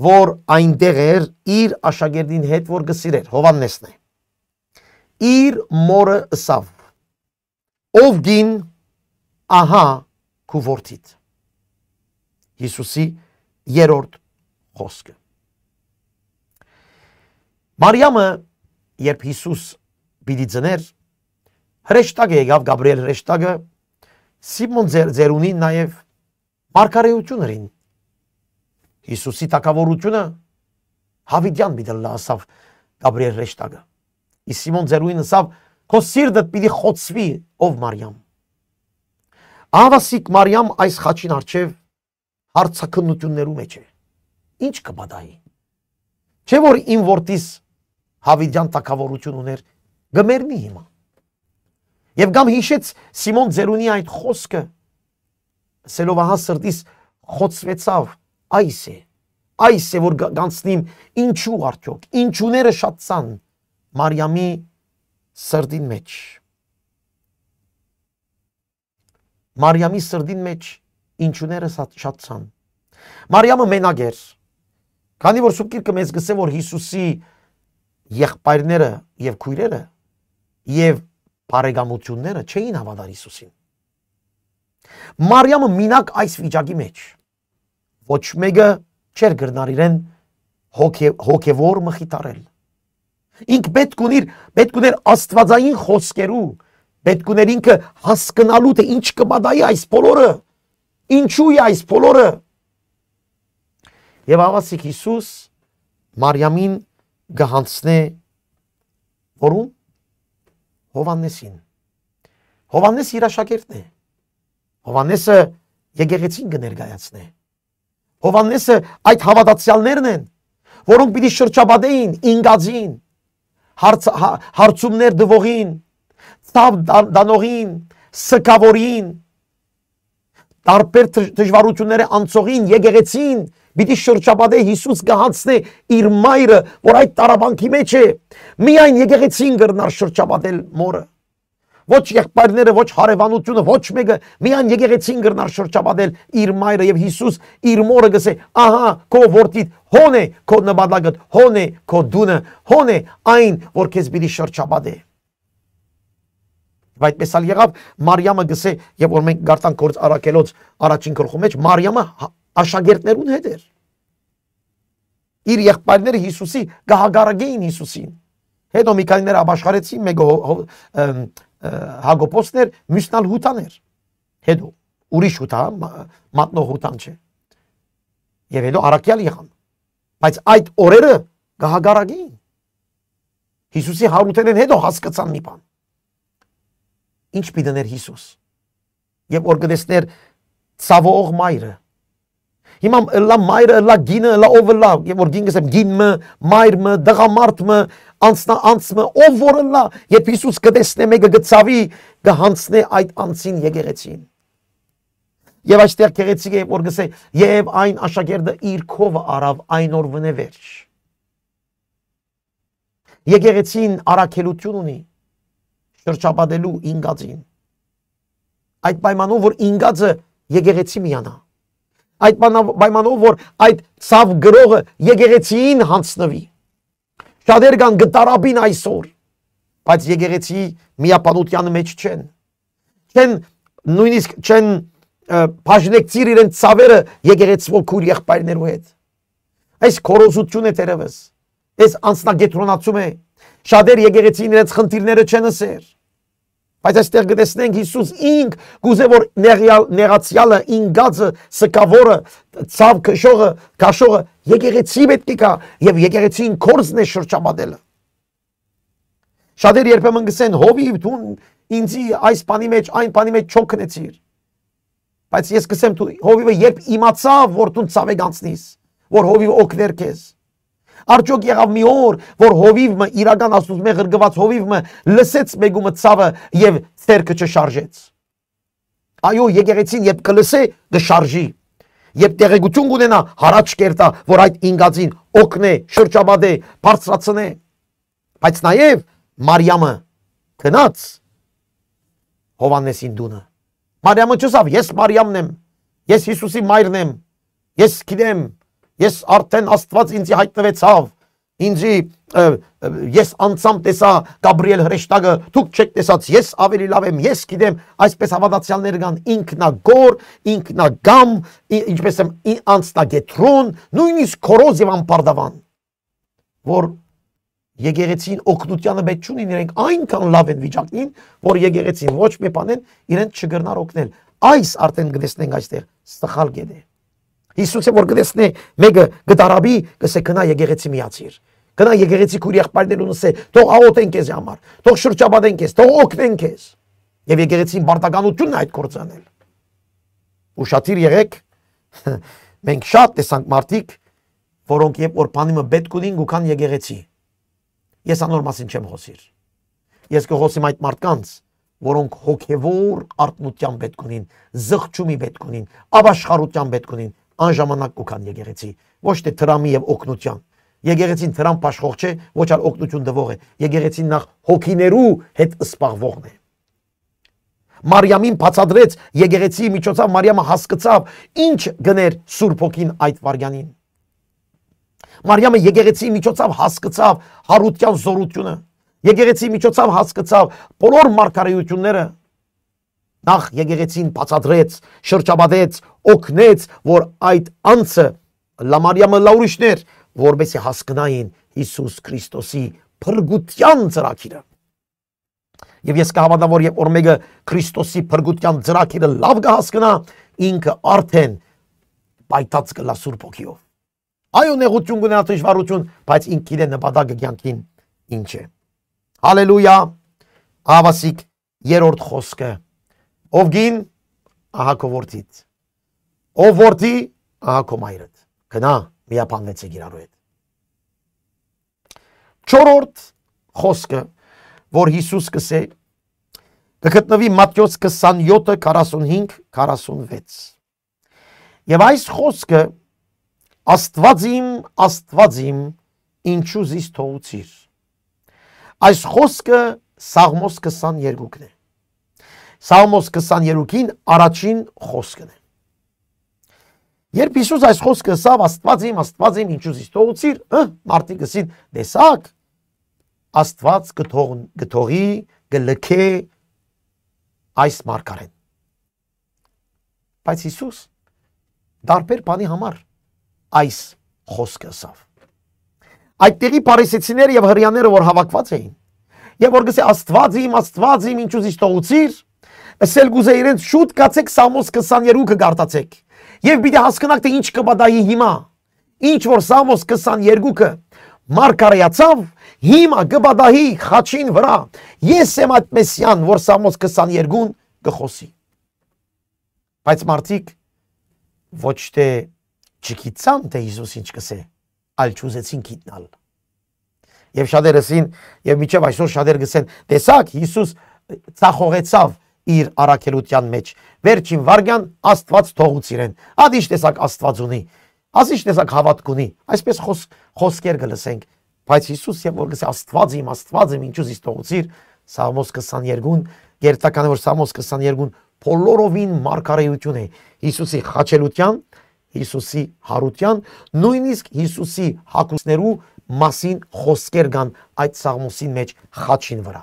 Speaker 1: որ այնտեղ էր իր աշակերտին հետ, որ գսիրեր, Հովաննեսն է, իր մորը ըսավ, ով գին, ահա քու որդիդ։ Հիսուսի երրորդ խոսքը։ Մարիամը, երբ Հիսուս պիտի ծներ, հրեշտակ եկավ, Գաբրիել հրեշտակը, Սիմոն ծերունին նաև մարգարեություններին։ Հիսուսի թագավորությունը հավիտյան պիտի ասավ Գաբրիել հրեշտակը։ Իսկ Սիմոն ծերունին ասավ, քո սիրտդ պիտի խոցվի, ով Մարիամ։ Ահավասիկ Մարիամ այս խաչին առջև հարցաքննություններու մեջ է։ Ինչ կպատահի։ Չէ որ իմ որդիս հավիդյան թագավորություն ուներ, գմերնի հիմա։ Եվ գամ հիշեց Սիմոն ծերունի այդ խոսքը, ասելով ահա սրտիս խոցվեցավ, այս է որ գանցնիմ, ինչու արդյոք, ինչուները շատ ցան Մարիամի սրտին մեջ։ Մարիամի սրդին մեջ ինչուները շատցան։ Մարիամը մենակ էր, քանի որ Սուրբ Գիրքը մեզ գսե, որ Հիսուսի եղբայրները եւ քույրերը եւ բարեկամությունները չէին հավատար Հիսուսին։ Մարիամը մինակ այս վիճակի մեջ ոչ մեկը չէր գրնար իրեն հոգևոր մխիթարել։ Ինք պետք ուներ աստվածային խոսքերու, պետք ուներ ինքը հասկանալու թե ինչ կբադայի այս բոլորը, ինչու է այս բոլորը։ Եվ ավասիկ Հիսուս Մարիամին գահանցնե որում Հովաննեսին։ Հովաննես իր աշակերտն է։ Հովաննեսը եկեղեցին կներկայացնե։ Հովաննեսը այդ հավատացյալներն են, որոնք պիտի շրջապատեին ինգածին, հարցումներ դվողին, ցավ դանողին, սկավորին, տարբեր դժվարությունները անցողին, եկեղեցին պիտի շրջապատե Հիսուս գահանցնե իր մայրը, որ այդ տարաբանքի մեջ է, միայն եկեղեցին կրնար շրջապատել մորը։ Ոչ եղբայրները, ոչ հարևանությունը, ոչ մեկը, միայն եկեղեցին կրնար շրջապատել իր մայրը եւ Հիսուս իր մորը գսե, ահա քո որդիդ, հոն է քո նպատակդ, հոն է քո դունը, հոն է այն, որ քեզ պիտի շրջապատե։ Այդպես ալ եղավ Մարիամը գսե, եւ որ մենք գարտանք Գործ Առաքելոց առաջին գլխու մեջ, Մարիամը աշակերտներուն հետ էր։ Իր եղբայրները Հիսուսի գահագարագեին Հիսուսին։ Հետո մի քանիներ ապաշխարեցին, մեկը Հակոբոսներ, մյուսնալ հութաներ։ Հետո ուրիշ հութա, մատնող հութան չէ։ Եվ հետո առաքյալ եղան։ Բայց այդ օրերը գահագարագեին։ Հիսուսի հարութենեն հետո հասկացան մի բան։ Ինչ պիտներ Հիսուս։ Եվ որ գտեսներ ցավող մայրը։ Հիմա լա մայրը, լա գինը, լա ով լա, եւ որ գին գսեմ գինը, մայրը, դղամարդը, անցնը, ով որը լա, երբ Հիսուս կտեսնե մեկը գծավի, կհանցնե այդ անցին եկեղեցին։ Եվ այստեղ գեղեցիկ է որ գսե, եւ այն աշակերտը իր քովը արավ այն օրվնե վերջ։ Եկեղեցին առաքելություն ունի շրջապատելու ինգածին։ Այդ պայմանով որ ինգածը եկեղեցի միանա։ Այդ պայմանով որ այդ ցավ գրողը եկեղեցին հանցնվի։ Շատեր կան գտարաբին այսօր, բայց եկեղեցի միապանության մեջ չեն։ Նույնիսկ չեն բաժնեկցիր իրեն ցավերը եկեղեցվո քույր եղբայրներու հետ։ Այս կորոզություն է դերևս։ Այս անձնագետրոնացում է։ Շատեր եկեղեցին իրենց խնդիրները չեն ասեր։ Բայց այստեղ գտեսնենք Հիսուս ինք գուզե որ նեղացյալը, ինգածը, սկավորը, ցավ քաշողը եկեղեցի պետք է կա եւ եկեղեցին կորզն է շրջապատելը։ Շատեր երբեմն գսեն հովիվ դու ինձի այս բանի մեջ, այն բանի մեջ չոքնեցիր։ Բայց ես գսեմ դու հովիվը երբ իմացավ որ դու ցավեկ անցնիս, որ հովիվը օգներ քեզ։ Արդյոք եղավ մի օր, որ հովիվը իրական աստուծմե ղրգված հովիվը լսեց մեգումը ցավը եւ ցերկը չշարժեց։ Այո, եկեղեցին երբ կլսե կշարժի։ Երբ տեղեկություն կունենա, հարաճ կերտա, որ այդ ինգածին օգնե, շրջապատե, բարձրացնե։ Բայց նաեւ Մարիամը գնաց Հովաննեսին դունը։ Մարիամը չասավ, ես Մարիամն եմ, ես Հիսուսի մայրն եմ, ես գիտեմ, ես արդեն Աստված ինձ հայտնվեցավ, ինձի ես անցամ տեսա Գաբրիել հրեշտակը, դուք չեք տեսած, ես ավելի լավ եմ, ես գիտեմ, այսպես հավատացյալներ կան, ինքնագոր, ինքնագամ, ինչպես եմ անձնագետրոն, նույնիսկ քորոզ եւ անպարդավան, որ եկեղեցին օգնությանը պետք չունին, իրենք այնքան լավ են վիճակին, որ եկեղեցին ոչ մի բան են իրենց չգրնար օգնել։ Այս արդեն գտեսնենք այստեղ սխալ գետ է։ Հիսուսը որ գտեսնե մեկը գդարաբի, գսե գնա եկեղեցի միացիր։ Գնա եկեղեցի քույր եղբայրներուն ասե, թող աղոթեն քեզ համար, թող շրջապատեն քեզ, թող օգնեն քեզ։ Եվ եկեղեցին բարտականությունն է այդ կործանել։ Ուշադիր եղեք, մենք շատ տեսանք մարդիկ, որոնք երբ որ բանիմը պետք ունին գուքան եկեղեցի։ Ես անոր մասին չեմ խոսիր։ Ես կխոսեմ այդ մարդկանց, որոնք հոգևոր արտնության պետք ունին, զղջումի պետք ունին, ապաշխարության պետք ունին, անժամանակ կուքան եկեղեցի, ոչ թե տրամի եւ օգնության։ Եկեղեցին տրամ աշխող չէ, ոչ այլ օգնություն դվող է։ Եկեղեցին նախ հոգիներու հետ սպաղվողն է։ Մարիամին բացադրեց եկեղեցի միջոցով, Մարիամը հասկացավ ինչ գներ Սուրբ Հոգին այդ վարյանին։ Մարիամը եկեղեցի միջոցով հասկացավ հարության զորությունը, եկեղեցի միջոցով հասկացավ բոլոր մարգարեությունները։ Նախ եկեղեցին բացադրեց, շրջապատեց, օգնեց, որ այդ անձը Մարիամը լաուրիշներ, որբեսի հասկանային Հիսուս Քրիստոսի փրկության ծրագիրը։ Եվ ես կհավատամ, որ երբ որ մեկը Քրիստոսի փրկության ծրագիրը լավ կհասկանա, ինքը արդեն պայթած կլա Սուրբ Հոգիով։ Այո, նեղություն կունենա, դժվարություն, բայց ինքը գիտե նպատակը կյանքին ինչ է։ Հալելույա։ Ավասիկ երրորդ խոսքը։ Ով գին, ահա քո որդիդ։ Ով որդի, ահա քո մայրդ։ Գնա, միապանվեցեք իրարու հետ։ Չորրորդ խոսքը, որ Հիսուս կսե, կգտնվի Մատթեոս 27:45-46։ Եվ այս խոսքը Աստված իմ, ինչու զիս թողուցիր։ Այս խոսքը Սաղմոս 22-ն է։ Սաղմոս 22-ին առաջին խոսքն է։ Երբ Հիսուս այս խոսքը ասավ, Աստված իմ, ինչու զիս թողուցիր, մարդիկ ասին, տեսակ, Աստված կթողի, կլքե այս մարգարեն։ Բայց Հիսուս դարբեր բանի համար այս խոսքը ասավ։ Այդտեղի փարիսեցիները եւ հրեաները, որ հավաքված էին, եւ որ գսե Աստված իմ, ինչու զիս թողուցիր, ասել գուզե իրենց շուտ կացեք Սաղմոս 22-ը գարտացեք։ Եվ պիտի հասկանաք, թե ինչ կբադայի հիմա։ Ինչ որ Սաղմոս 22-ը մարգարեացավ, հիմա կբադայի խաչին վրա։ Ես եմ այդ Մեսիան, որ Սաղմոս 22-ն կխոսի։ Բայց մարդիկ ոչ թե չգիտան, թե Հիսուս ինչ կսե, այլ չուզեցին գիտնալ։ Եվ շատերը ասին, եւ միջև այսօր շատերը գսեն, տեսակ Հիսուս ցախողեցավ իր առաքելության մեջ։ Վերջին վարգյան Աստված թողուց իրեն։ Ադիշ տեսակ Աստված ունի, ասիշ տեսակ հավատք ունի։ Այսպես խոսքեր կլսենք, բայց Հիսուս եւ որ գսե Աստված իմ, ինչու զիս թողուցիր, Սաղմոս 22-ն, գերտականը որ Սաղմոս 22-ն բոլորովին մարգարեություն է Հիսուսի խաչելության, Հիսուսի հարության, նույնիսկ Հիսուսի հակուսներու մասին խոսքեր կան այդ Սաղմոսին մեջ խաչին վրա։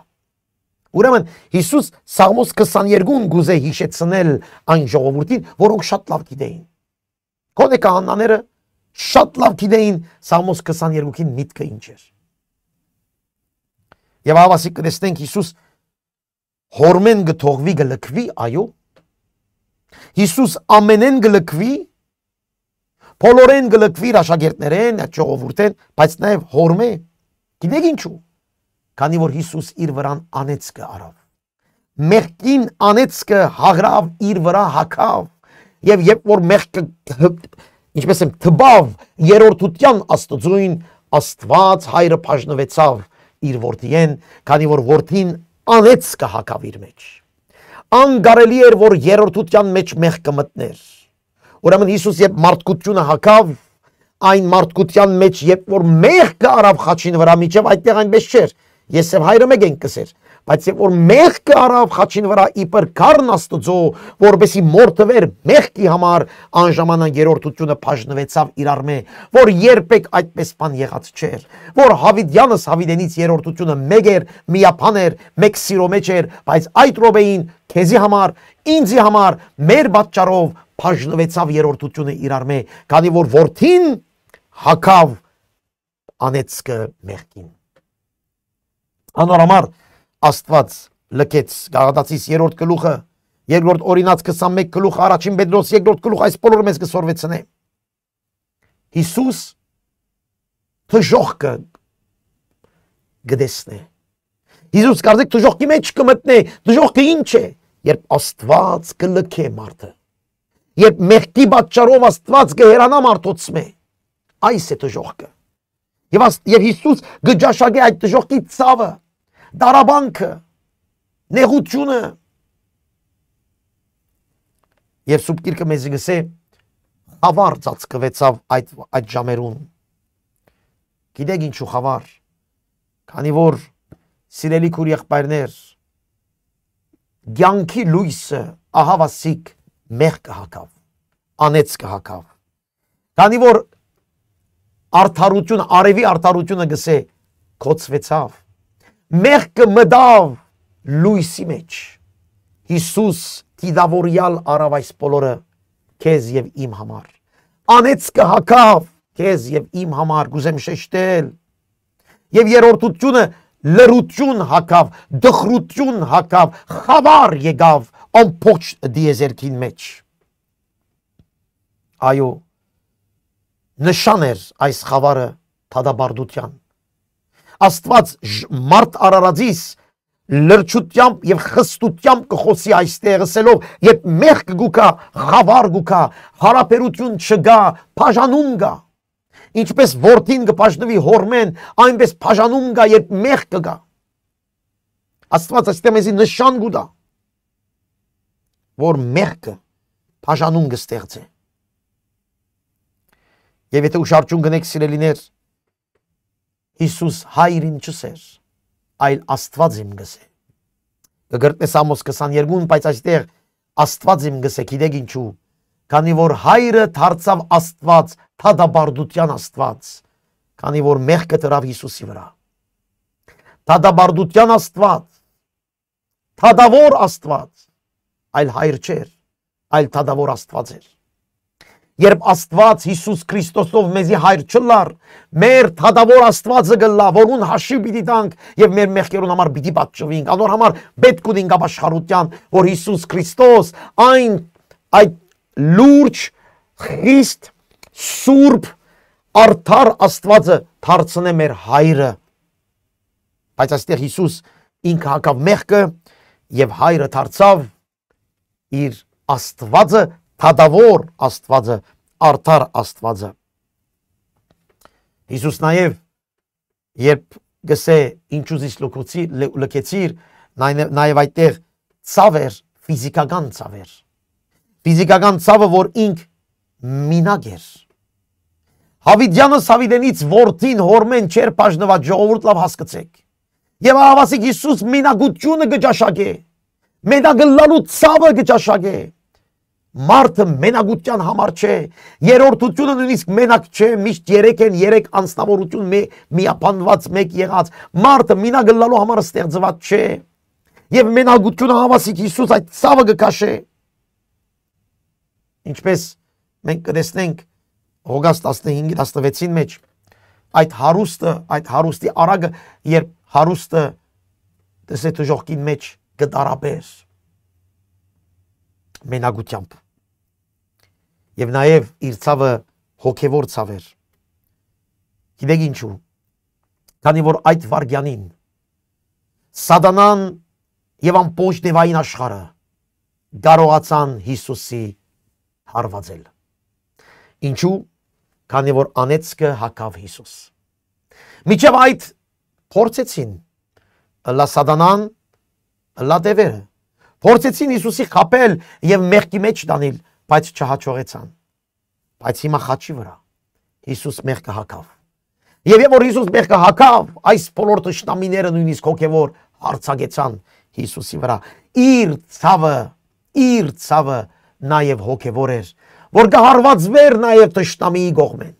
Speaker 1: Ուրեմն Հիսուս Սաղմոս 22-ն գուզե հիշեցնել այն ժողովրդին, որոնք շատ լավ գիտեին։ Գոնե քահանաները շատ լավ գիտեին Սաղմոս 22-ին միտքը ինչ էր։ Եվ ավասիկ կտեսնենք Հիսուս հորմեն գթողվի գլքվի, այո։ Հիսուս ամենեն գլքվի, բոլորեն գլքվի աշակերտներեն, ժողովուրդեն, բայց նաև հորմե։ Գիտեք ինչու։ Քանի որ Հիսուս իր վրան անեծքը արավ։ Մեղքին անեծքը հաղրավ իր վրա հագավ։ Եվ երբ որ մեղքը ինչպես եմ թբավ երրորդության Աստծույն, Աստված հայրը բաժնվեցավ իր որդիեն, քանի որ որդին անեծքը հագավ իր մեջ։ Անգարելի էր, որ երրորդության մեջ մեղքը մտներ։ Ուրեմն Հիսուս երբ մարդկությունը հագավ, այն մարդկության մեջ երբ որ մեղքը արավ խաչին վրա, միջև այդտեղ այնպես չէր։ Ես եւ հայրը մեկ ենք կսեր, բայց երբ որ մեղքը արավ խաչին վրա իբր քարն Աստծո, որբեսի մորթվեր մեղքի համար, անժամանակ երրորդությունը բաժնվեցավ իրարմե, որ երբեք այդպես բան եղած չէր, որ Հավիդյանս Հավիդենից երրորդությունը մեկ էր, միապան էր, մեկ սիրո մեջ էր, բայց այդ րոպեին քեզի համար, ինձի համար, մեր պատճառով բաժնվեցավ երրորդությունը իրարմե, քանի որ որդին հագավ անեծքը մեղքին։ Անորամար Աստված լքեց Գաղատացիս 3-րդ գլուխը, 2-րդ Օրինաց 21 գլուխը, առաջին Պետրոս 2-րդ գլուխը, այս բոլորը մեզ կսորվեցնե։ Հիսուս թժողքը գտեսնե։ Հիսուս կարծեք թժողքի մեջ կմտնե, թժողքը ինչ է, երբ Աստված կլքե մարդը, երբ մեղքի պատճառով Աստված կհերանա մարդոցմե, այս է թժողքը։ Եվ Հիսուս գճաշագե այդ թժողքի ցավը, դարաբանքը, նեղությունը։ Եվ Սուրբ Գիրքը մեզ գսե խավար ծածկվեցավ այդ ժամերուն։ Գիտեք ինչու խավար, քանի որ սիրելի քույր եղբայրներ, Գյանքի լույսը ահավասիկ մեղ կհակավ, անեց կհակավ։ Քանի որ արդարություն, արևի արդարությունը գսե կոծվեցավ, մեղքը մտավ լույսի մեջ։ Հիսուս դիդավորյալ արավ այս բոլորը քեզ եւ իմ համար։ Անեց կհակավ քեզ եւ իմ համար, գուզեմ շեշտել։ Եվ երրորդությունը լրություն հակավ, դխրություն հակավ, խավար եկավ ամբողջ դիեզերքին մեջ։ Այո, նշան էր այս խավարը թադաբարդության։ Աստված մարդ արարածիս լրջությամբ եւ խստությամբ կխոսի այստեղ ասելով, երբ մեղք գուկա, խավար գուկա, հարաբերություն չգա, բաժանում գա։ Ինչպես որդին կպաշտվի հորմեն, այնպես բաժանում գա, երբ մեղք կգա։ Աստված այստեղ մեզի նշան գուտա, որ մեղքը բաժանում կստեղծի։ Եվ եթե ուշադրություն գնեք սիրելիներ, Հիսուս հայր իմ չսեր, այլ Աստված իմ գսե։ Կգրտնես Ամոս 22-ն, բայց այստեղ Աստված իմ գսե, գիտեք ինչու, քանի որ հայրը դարձավ Աստված, թադաբարդության Աստված, քանի որ մեղքը դրավ Հիսուսի վրա։ Թադաբարդության Աստված, թադավոր Աստված, այլ հայր չէր, այլ թադավոր Աստված էր։ Երբ Աստված Հիսուս Քրիստոսով մեզի հայր չլար, մեր թադավոր Աստվածը գլա, որուն հաշիվ պիտի տանք եւ մեր մեղքերուն համար պիտի պատժվենք։ Անոր համար պետք ունենք ապաշխարության, որ Հիսուս Քրիստոս այդ լուրջ, խիստ, սուրբ, արդար Աստվածը դարձնե մեր հայրը։ Բայց այստեղ Հիսուս ինքը հակավ մեղքը եւ հայրը դարձավ իր Աստվածը, թադավոր Աստվածը, արդար Աստվածը։ Հիսուս նաև երբ գսե ինչուզից լքեցիր, նաև այդտեղ ցավ էր, ֆիզիկական ցավ էր։ Ֆիզիկական ցավը, որ ինք մինակ էր։ Հավիդյանը Սավիդենից որդին հորմեն չեր բաժնված, ժողովուրդ լավ հասկացեք։ Եվ ահավասիկ Հիսուս մինագությունը գճաշակե, մենագլալու ցավը գճաշակե։ Մարդը մենակության համար չէ, երրորդությունը նույնիսկ մենակ չէ, միշտ երեք են, երեք անձնավորություն միապանված մեկ եղած, մարդը մինագլալու համար ստեղծված չէ, եւ մենակությունը հավասիկ Հիսուս այդ ցավը գկաշե։ Ինչպես մենք կտեսնենք Հոգաս 15-16-ին մեջ, այդ հարուստի արագը, երբ հարուստը տեսե թժողքին մեջ գդարաբեր մենակությամբ։ Եվ նաև իր ցավը հոգևոր ցավ էր։ Գիտեք ինչու։ Քանի որ այդ վարգյանին Սատանան եւ ամբողջ դևային աշխարհը կարողացան Հիսուսի հարվածել։ Ինչու։ Քանի որ անեծքը հակավ Հիսուս։ Միջև այդ փորձեցին լա Սատանան, լա դևերը։ Փորձեցին Հիսուսի խաբել եւ մեղքի մեջ տանել, բայց չհաջողեցան։ Բայց հիմա խաչի վրա Հիսուս մեղքը հակավ։ Եվ որ Հիսուս մեղքը հակավ, այս բոլոր տշնամիները նույնիսկ հոգևոր հարցակեցան Հիսուսի վրա։ Իր ցավը նաև հոգևոր էր, որ կհարվածվեր նաև տշնամիի կողմեն։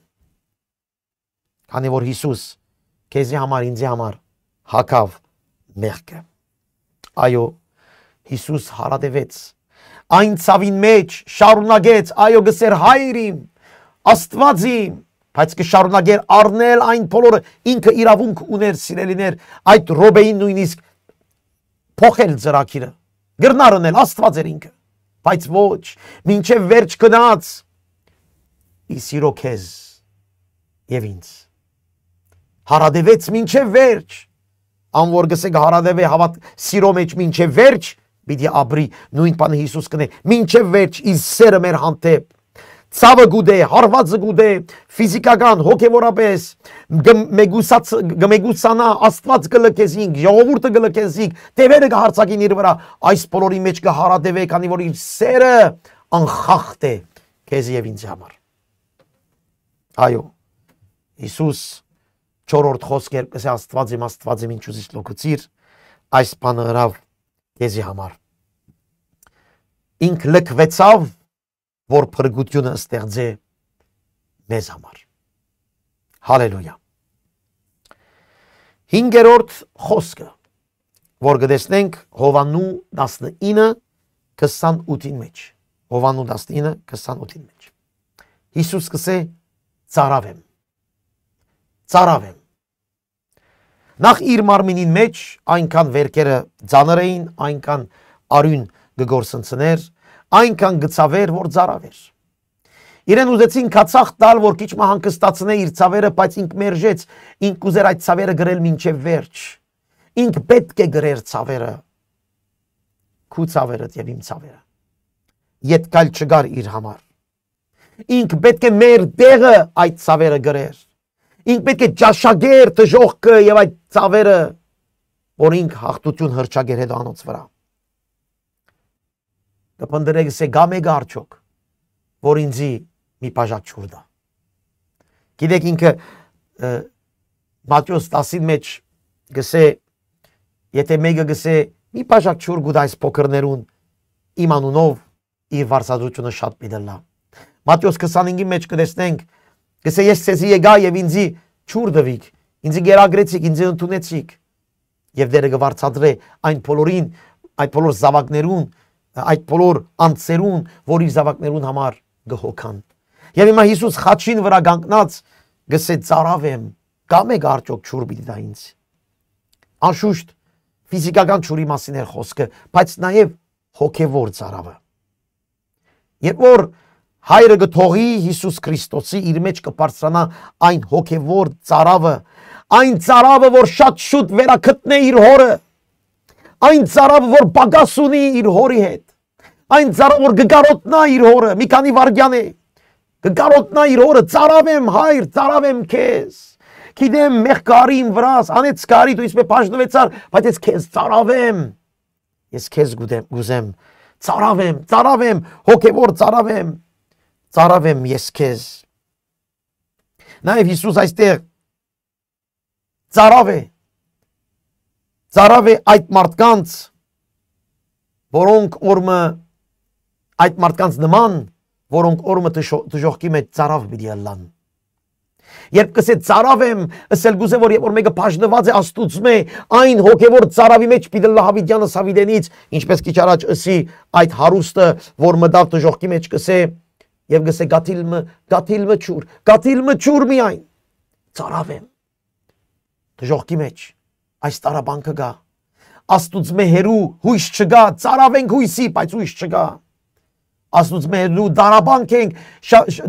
Speaker 1: Քանի որ Հիսուս քեզի համար, ինձի համար հակավ մեղքը։ Այո, Հիսուս հարադևեց այն ցավին մեջ, շարունակեց, այո գսեր հայր իմ, Աստված իմ, բայց կշարունակեր առնել այն բոլորը, ինքը իրավունք ուներ սիրելիներ, այդ ռոբեին նույնիսկ փոխել ծրագիրը, գրնարնել Աստված էր ինքը, բայց ոչ, մինչև վերջ գնաց, ի սիրո քեզ եւ ինձ, հարադևեց մինչև վերջ, անոր գսեք հարադևե հավատ սիրո մեջ մինչև վերջ, պիտի ապրի, նույն բանը Հիսուս կնե, մինչև վերջ իր սերը մեր հանդեպ, ցավը գուդե, հարվածը գուդե, ֆիզիկական, հոգևորապես, գմեգուսանա, Աստված գլքեզինք, ժողովուրդը գլքեզինք, տևերը կհարցակին իր վրա, այս բոլորի մեջ կհարադևե, քանի որ իր սերը անխախտ է քեզ եւ ինձ համար։ Այո, Հիսուս չորրորդ խոսքեր կսե Աստված իմ ինչ ուզիս լոկցիր, այս բանը հրավ քեզի համար։ ինք լքվեցավ, որ փրկությունը ստեղծե մեզ համար։ Հալելույա։ 5-րդ խոսքը, որ կտեսնենք Հովաննու 19:28-ին մեջ։ Հովաննու 19:28-ին մեջ։ Հիսուս կսե ծարավեմ։ Ծարավեմ։ Նախ իր մարմինին մեջ այնքան վերքերը ծանր էին, այնքան արյուն կգործընծներ, այնքան գծավեր, որ ծարավեր։ Իրեն ուզեցին կացախ տալ, որ քիչ մը հանգստացնե իր ցավերը, բայց ինք մերժեց, ինք ուզեր այդ ցավերը գրել մինչև վերջ։ Ինք պետք է գրեր ցավերը, քու ցավերդ եւ իմ ցավերը։ Ետկալ չգար իր համար։ Ինք պետք է մեր դեղը այդ ցավերը գրեր։ Ինք պետք է ճաշակեր դժողքը եւ այդ ցավերը, որ ինք հաղթություն հրճագեր հետ անոց վրա։ Կփնդրեգս է գամեգ արջոք, որ ինձի մի բաժակ չուր դա։ Գիտեք ինքը Մատթեոս 10-ին մեջ գսե, եթե մեկը գսե մի բաժակ չուր գուտ այս փոքրներուն իմ անունով իր վարսածությունը շատ պիտելա։ Մատթեոս 25-ի մեջ կտեսնենք, գսե ես ցեզի եկա եւ ինձի չուր դվիք, ինձի գերագրեցիք, ինձի ընդունեցիք եւ դերը կվարցադրե այն բոլորին, այդ բոլոր զավակներուն, այդ բոլոր անձերուն, որ իր զավակներուն համար գհոգան։ Եվ հիմա Հիսուս խաչին վրա կանգնած գսե ծարավեմ, գամեգ արջոք չուր պիտի դա ինձ։ Անշուշտ ֆիզիկական չուրի մասին էր խոսքը, բայց նաեւ հոգեվոր ծարավը։ Երբ որ հայրը գթողի Հիսուս Քրիստոսի իր մեջ կբարձրանա այն հոգեվոր ծարավը, այն ծարավը, որ շատ շուտ վերակտնե իր հորը, այն ծարավը, որ բագաս ունի իր հորի հետ, այն ծարավը, որ գգարոտնա իր հորը, մի քանի վարգյան է, գգարոտնա իր հորը, ծարավեմ հայր, ծարավեմ քեզ, գիտեմ մեղքարի իմ վրաս, անեց կարի դու իսպե բաժնվեցար, բայց ես քեզ ծարավեմ, ես քեզ գուզեմ, ծարավեմ, հոգեվոր ծարավեմ ես քեզ։ Նաև Հիսուս այստեղ ծարավ է այդ մարդկանց, որոնք օրմը այդ մարդկանց նման, որոնք օրմը դժոխքի մեջ ծարավ պիտի ըլլան։ Երբ կսե ծարավ եմ, ըսել գուզե, որ երբ որ մեկը բաժնված է աստուծմե, այն հոգևոր ծարավի մեջ պիտի լա Հավիդյանը Սավիդենից, ինչպես քիչ առաջ ըսի այդ հարուստը, որ մտավ դժոխքի մեջ կսե, եւ գսե գաթիլմը չուր միայն, ծարավ եմ։ Դժոխքի մեջ այս տարաբանքը գա, աստուծմե հերու հույս չգա, ծարավ ենք հույսի, բայց հույս չգա։ Աստուծմե հերու դարաբանք ենք,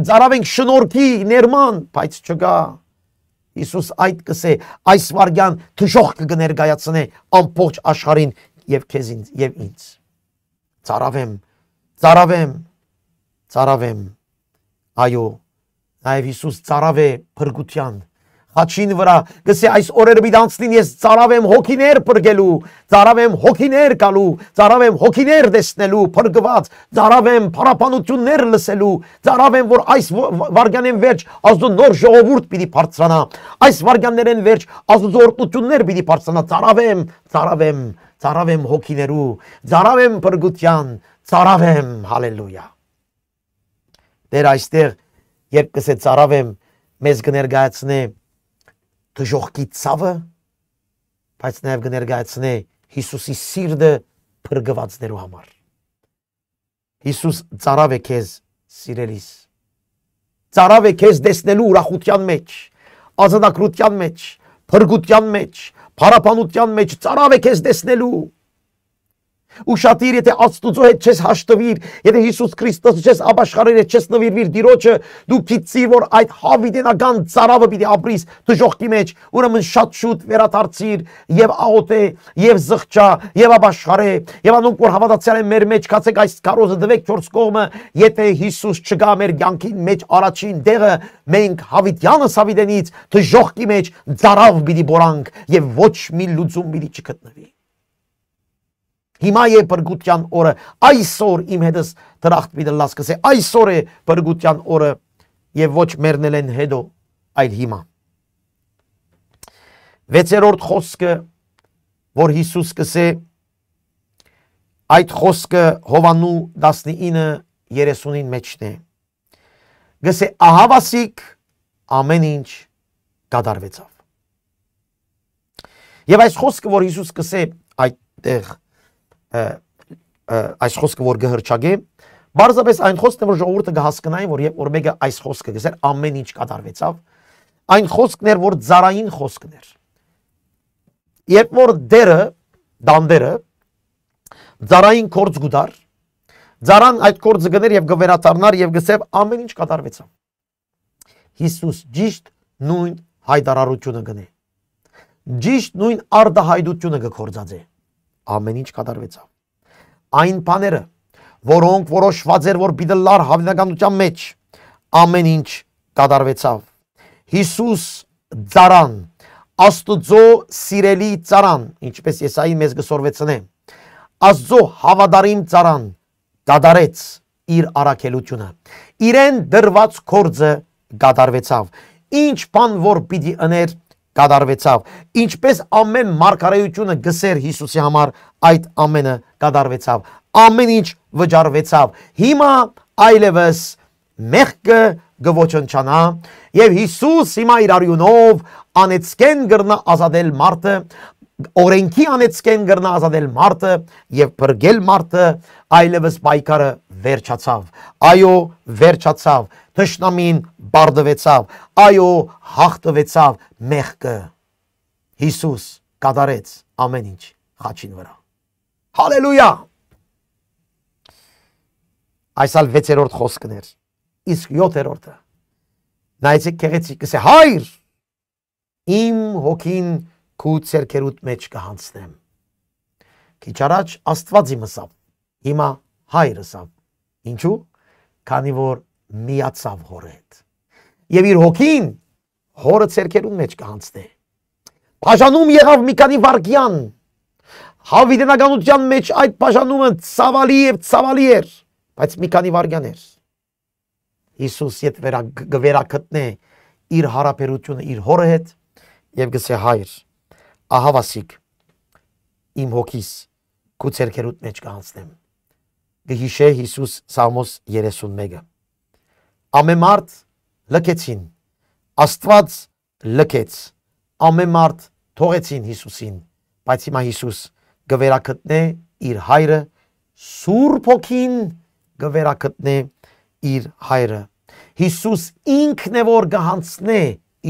Speaker 1: ծարավ ենք շնորհքի ներման, բայց չգա։ Հիսուս այդ կսե, այս վարգյան դժոխքը կներկայացնե ամբողջ աշխարհին եւ քեզ եւ ինձ։ Ծարավեմ, այո, նաև Հիսուս ծարավ է փրկության, խաչին վրա, գսե այս օրերը պիտի անցնին ես ծարավ եմ հոգիներ փրկելու, ծարավ եմ հոգիներ գալու, ծարավ եմ հոգիներ տեսնելու, փրկված, ծարավ եմ փառաբանություններ լսելու, ծարավ եմ, որ այս վարգյանեն վերջ Աստծո նոր ժողովուրդ պիտի բարձրանա, այս վարգյաններեն վերջ Աստծո օրհնություններ պիտի բարձրանա, ծարավ եմ հոգիներու, ծարավ եմ փրկության, ծարավ եմ, հալելույա։ Դեր այստեղ, երբ կսե ծարավ եմ, մեզ կներկայացնե դժոխքի ցավը, բայց նաև կներկայացնե Հիսուսի սիրտը փրկվածներու համար։ Հիսուս ծարավ է քեզ սիրելիս, ծարավ է քեզ տեսնելու ուրախության մեջ, ազատագրության մեջ, փրկության մեջ, փառաբանության մեջ, ծարավ է քեզ տեսնելու։ Ուշադիր, եթե Աստուծո հետ չես հաշտվիր, եթե Հիսուս Քրիստոս չես ապաշխարիր, չես նվիրվիր Տիրոջը, դու գիտիր, որ այդ հավիտենական ծարավը պիտի ապրիս դժոխքի մեջ, ուրեմն շատ շուտ վերադարձիր եւ աղոթե, եւ զղջա, եւ ապաշխարե, եւ անոնք որ հավատացյալ են մեր մեջ, կացեք այս քարոզը դվեք 4 կողմը, եթե Հիսուս չգա մեր կյանքին մեջ առաջին դեղը, մենք հավիտյանը Սավիդենից դժոխքի մեջ ծարավ պիտի բորանք եւ ոչ մի լուծում պիտի չգտնվի։ Հիմա է փրկության օրը, այսօր իմ հետս դրախտ պիտի լաս կսե, այսօր է փրկության օրը եւ ոչ մեռնել են հետո, այլ հիմա։ 6-րդ խոսքը, որ Հիսուս կսե, այդ խոսքը Հովանու 19:30-ին մեջն է։ Գսե ահավասիկ ամեն ինչ կատարվեցավ։ Եվ այս խոսքը, որ Հիսուս կսե այդտեղ, այս խոսքը, որ գհրճագե, բարձրապես այն խոսքն է, որ ժողովուրդը կհասկանային, որ երբ որ մեկը այս խոսքը գսեր ամեն ինչ կատարվեցավ, այն խոսքն էր, որ ծառային խոսքն էր։ Երբ որ դերը, դանդերը ծառային կորձ գուդար, ծառան այդ կորձը գներ եւ գվերաթարնար եւ գսեւ ամեն ինչ կատարվեցավ։ Հիսուս ճիշտ նույն հայտարարությունը գնե։ Ճիշտ նույն արդահայտությունը կկործած է։ Ամեն ինչ կատարվեցավ։ Այն բաները, որոնք որոշված էր, որ պիտի լար հավանականության մեջ, ամեն ինչ կատարվեցավ։ Հիսուս ծառան, Աստծո սիրելի ծառան, ինչպես Եսայի մեզ գսորվեցնե, Աստծո հավատարիմ ծառան կատարեց իր առաքելությունը։ Իրեն դրված կորձը կատարվեցավ։ Ինչ բան որ պիտի աներ կատարվեցավ։ Ինչպես ամեն մարգարեությունը գսեր Հիսուսի համար, այդ ամենը կատարվեցավ։ Ամեն ինչ վճարվեցավ։ Հիմա այլևս մեղքը գոչնչանա եւ Հիսուս հիմա իր արյունով անեցկեն գրնա ազատել մարդը, օրենքի անեցկեն գրնա ազատել մարդը եւ բրգել մարդը, այլևս պայքարը վերջացավ։ Այո, վերջացավ, թշնամին բարդվեցավ, այո, հաղթվեցավ մեղքը։ Հիսուս կատարեց ամեն ինչ խաչին վրա։ Հալելույա։ Այսալ 6-րդ խոսքն էր, իսկ 7-րդը նայեցեք գեղեցիկ կսե հայր իմ հոգին քու ցերկերուտ մեջ կհանցնեմ։ Քիչ առաջ Աստված իմ ասավ, հիմա հայրս ասավ։ Ինչու՞։ Քանի որ միացավ հորը հետ։ Եվ իր հոգին հորը ցերկերուտ մեջ կհանցնե։ Բաժանում եղավ մի քանի վարքյան։ Հավիտենականության մեջ այդ բաժանումը ցավալի եւ ցավալի էր, բայց մի քանի վարքյան էր։ Հիսուս ետ վերակտնե իր հարաբերությունը իր հորը հետ եւ գսե հայր ահավասիկ իմ հոգիս քու ցերկերուտ մեջ կհանցնեմ։ Գհիշե Հիսուս Սաղմոս 31-ը։ Ամեն մարդ լքեցին, Աստված լքեց, ամեն մարդ թողեցին Հիսուսին, բայց հիմա Հիսուս գվերակտնե իր հայրը, Սուրբ Հոգին գվերակտնե իր հայրը։ Հիսուս ինքն է որ գհանցնե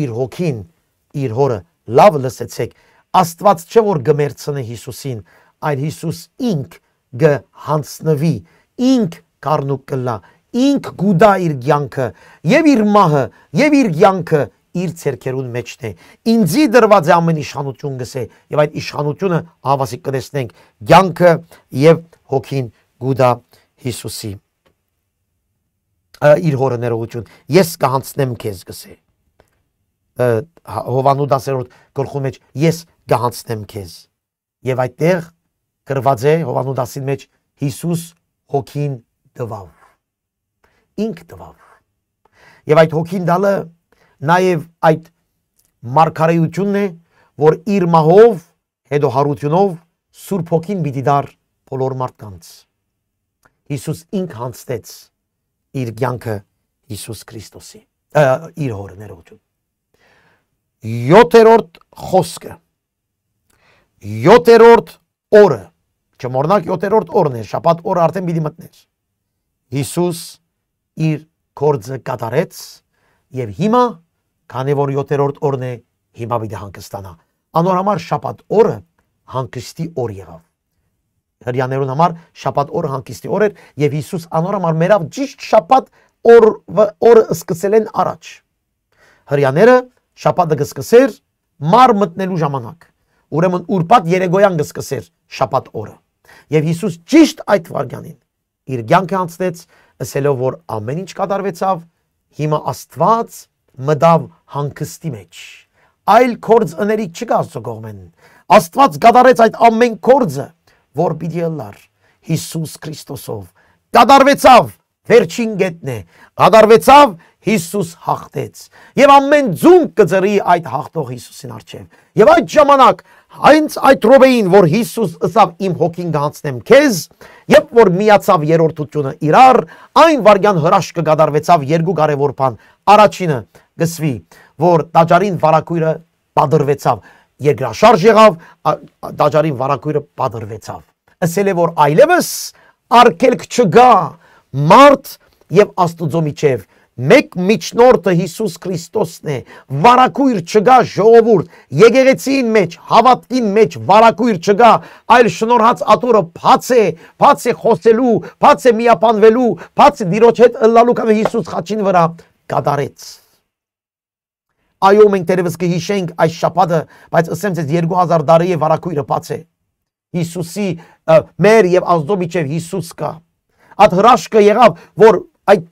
Speaker 1: իր հոգին, իր հորը։ Լավ լսեցեք, Աստված չէ որ գմերցնե Հիսուսին, այլ Հիսուս ինք գհանցնվի, ինք կառնուկ կլա, ինք գուդա իր կյանքը, եւ իր մահը, եւ իր կյանքը իր ցերկերուն մեջն է։ Ինձի դրված է ամեն իշխանություն գսե, եւ այդ իշխանությունը հավասիկ կտեսնենք կյանքը եւ հոգին գուդա Հիսուսի իր հորը ներողություն։ Ես կհանցնեմ քեզ գսե։ Հովանու 10-րդ գլխու մեջ ես կհանցնեմ քեզ։ Եվ այդտեղ գրված է Հովանու 10-ի մեջ Հիսուս հոգին տվավ։ Ինք տվավ։ Եվ այդ հոգին դալը նաև այդ մարգարեությունն է, որ իր մահով, հետո հարությունով Սուրբ Հոգին պիտի դար բոլոր մարդկանց։ Հիսուս ինք հանցեց իր կյանքը Հիսուս Քրիստոսի, իր հորը ներողություն։ 7-րդ խոսքը, 7-րդ օրը, չմոռնաք 7-րդ օրն է, շաբաթ օրը արդեն պիտի մտներ։ Հիսուս իր գործը կատարեց եւ հիմա, քանի որ 7-րդ օրն է, հիմա պիտի հանգստանա։ Անոր համար շաբաթ օրը հանգստի օր եղավ։ Հրյաներուն համար շաբաթ օրը հանգստի օր էր եւ Հիսուս անոր համար մերավ ճիշտ շաբաթ օրը սկսել են առաջ։ Հրյաները շաբաթը կսկսեր մար մտնելու ժամանակ։ Ուրեմն ուրբաթ երեկոյան կսկսեր շաբաթ օրը։ Եվ Հիսուս ճիշտ այդ վարքյանին իր կյանքը անցնեց, ասելով որ ամեն ինչ կատարվեցավ, հիմա Աստված մտավ հանգստի մեջ։ Այլ կորձ ըներիկ չկա Աստծո կողմեն։ Աստված կատարեց այդ ամեն կորձը, որ պիտի ըլլար Հիսուս Քրիստոսով։ Կատարվեցավ, վերջին գետն է, կատարվեցավ, Հիսուս հաղթեց։ Եվ ամեն ձուն կծրի այդ հաղթող Հիսուսին առջև։ Եվ այդ ժամանակ Հենց այդ րոպեին, որ Հիսուս ըսավ իմ հոգին գանցնեմ քեզ, երբ որ միացավ երրորդությունը իրար, այն վարյան հրաշքը կդարվեցավ երկու կարևոր բան։ Առաջինը գսվի, որ տաճարին վարակույրը բادرվեցավ, երկրաշարժ եղավ, տաճարին վարակույրը բادرվեցավ։ Ասել է, որ այլևս արգելք չկա մարդ եւ Աստուծո միջև։ Մեկ միջնորդը Հիսուս Քրիստոսն է, վարակույր չկա ժողովուրդ, եկեղեցին մեջ, հավատքին մեջ վարակույր չկա, այլ շնորհած աթոռը բաց է խոսելու, բաց է միապանվելու, բաց է դիրոջ հետ ըլլալու կամ Հիսուս խաչին վրա կատարեց։ Այո, մենք դերևս կհիշենք այս շաբաթը, բայց ասեմ ձեզ 2000 տարի է վարակույրը բաց է։ Հիսուսի մեր եւ Աստծո միջև Հիսուս կա։ Այդ հրաշքը եղավ, որ այդ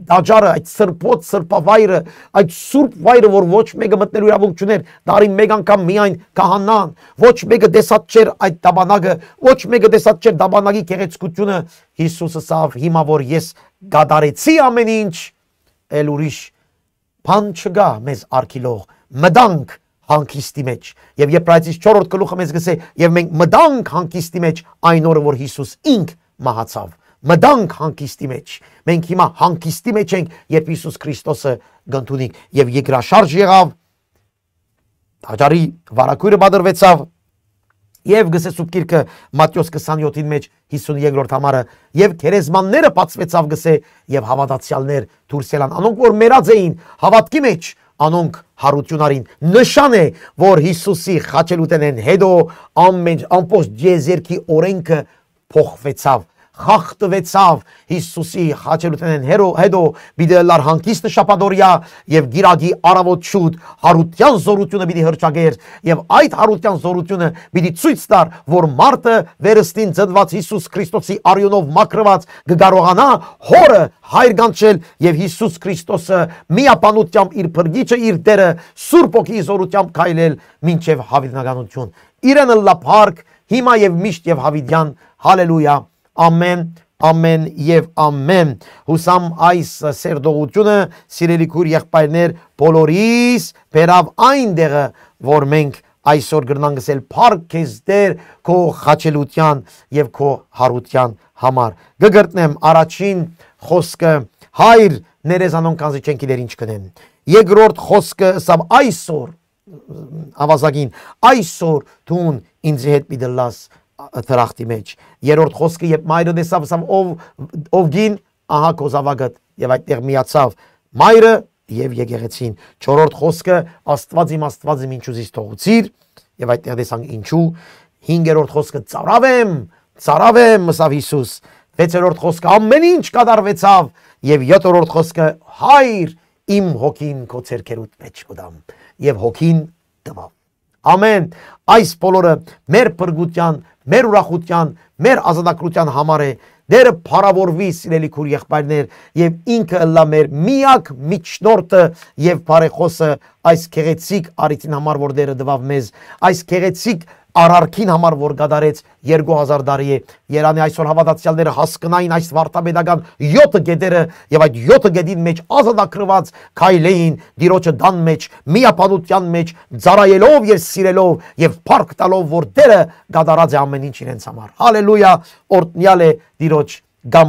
Speaker 1: տաճարը, այդ սրբոց սրբավայրը, այդ սուրբ վայրը, որ ոչ մեկը մտնելու իրավունք չուներ, դարին մեկ անգամ միայն քահանան, ոչ մեկը տեսած չէր այդ տաբանակը, ոչ մեկը տեսած չէր տաբանակի գեղեցկությունը, Հիսուսը ասավ, հիմա որ ես գադարեցի ամեն ինչ, էլ ուրիշ բան չկա մեզ արգելող, մտանք հանգիստի մեջ։ Եվ Եբրայեցիս 4-րդ գլուխը մեզ գսե, եւ մենք մտանք հանգիստի մեջ այն օրը, որ Հիսուս ինք մահացավ։ Մտանք հանգիստի մեջ։ Մենք հիմա հանգիստի մեջ ենք, երբ Հիսուս Քրիստոսը գտնունիկ եւ երկրաշարժ եղավ, տաճարի վարակույրը բادرվեցավ եւ գսե սուրբ գիրքը Մատթեոս 27-ին մեջ 52-րդ համարը եւ քերեզմանները բացվեցավ գսե եւ հավատացյալներ դուրս ելան, անոնք որ մեռած էին հավատքի մեջ, անոնք հարություն արին։ Նշան է, որ Հիսուսի խաչելուտենեն հետո ամբողջ եզերքի օրենքը փոխվեցավ, խախտվեցավ Հիսուսի խաչելուտենեն հետո պիտի լար հանգիստը շաբաթօրյա եւ գիրագի արավոտ շուտ հարության զորությունը պիտի հրճագեր եւ այդ հարության զորությունը պիտի ցույց տար, որ մարդը վերստին ծնված Հիսուս Քրիստոսի արյունով մաքրված կկարողանա հորը հայր կանչել եւ Հիսուս Քրիստոսը միապանությամբ իր փրկիչը իր Տերը Սուրբ Օգի զորությամբ քայլել մինչեւ հավիտենականություն։ Իրեն լափարք հիմա եւ միշտ եւ հավիտյան, հալելույա, ամեն, ամեն եւ ամեն։ Հուսամ այս սերդողությունը սիրելի քույր եղբայրներ բոլորիս բերավ այնտեղը, որ մենք այսօր գրնանք ասել փառք քեզ Տեր քո խաչելության եւ քո հարության համար։ Գգրտնեմ առաջին խոսքը հայր ներեզանոն կանզի չեն գիտեր ինչ կնեն։ Երկրորդ խոսքը ասամ այսօր ավազագին այսօր դուն ինձ հետ մի դլաս թրախտի մեջ։ Երրորդ խոսքը երբ մայրը տեսավ ասամ ով գին ահա քո զավակդ եւ այդտեղ միացավ մայրը եւ եկեղեցին։ Չորրորդ խոսքը Աստված իմ ինչու զիս թողուցիր եւ այդտեղ տեսանք ինչու։ Հինգերորդ խոսքը ծարավեմ ասավ Հիսուս։ Վեցերորդ խոսքը ամեն ինչ կատարվեցավ եւ յոթորդ խոսքը հայր իմ հոգին քո ցերքերուտ մեջ կդամ եւ հոգին տվավ։ Ամեն այս բոլորը մեր փրկության, մեր ուրախության, մեր ազատագրության համար է։ Դերը փառավորվի սիրելի քույր եղբայրներ եւ ինքը լա մեր միակ միջնորդը եւ բարեխոսը այս քեղեցիկ արիցին համար որ դերը դվավ մեզ, այս քեղեցիկ արարքին համար որ գդարեց 2000 տարի է։ Երանի այսօր հավատացյալները հասկնային այս վարտաբեդական 7 գետերը եւ այդ 7 գետին մեջ ազատագրված քայլեին դիրոջը դան մեջ, միապանության մեջ, ծառայելով եւ սիրելով եւ փառք տալով որ դերը գդարած է ամեն ինչ իրենց համար։ Հալելույա, օրհնյալ է դիրոջ գամ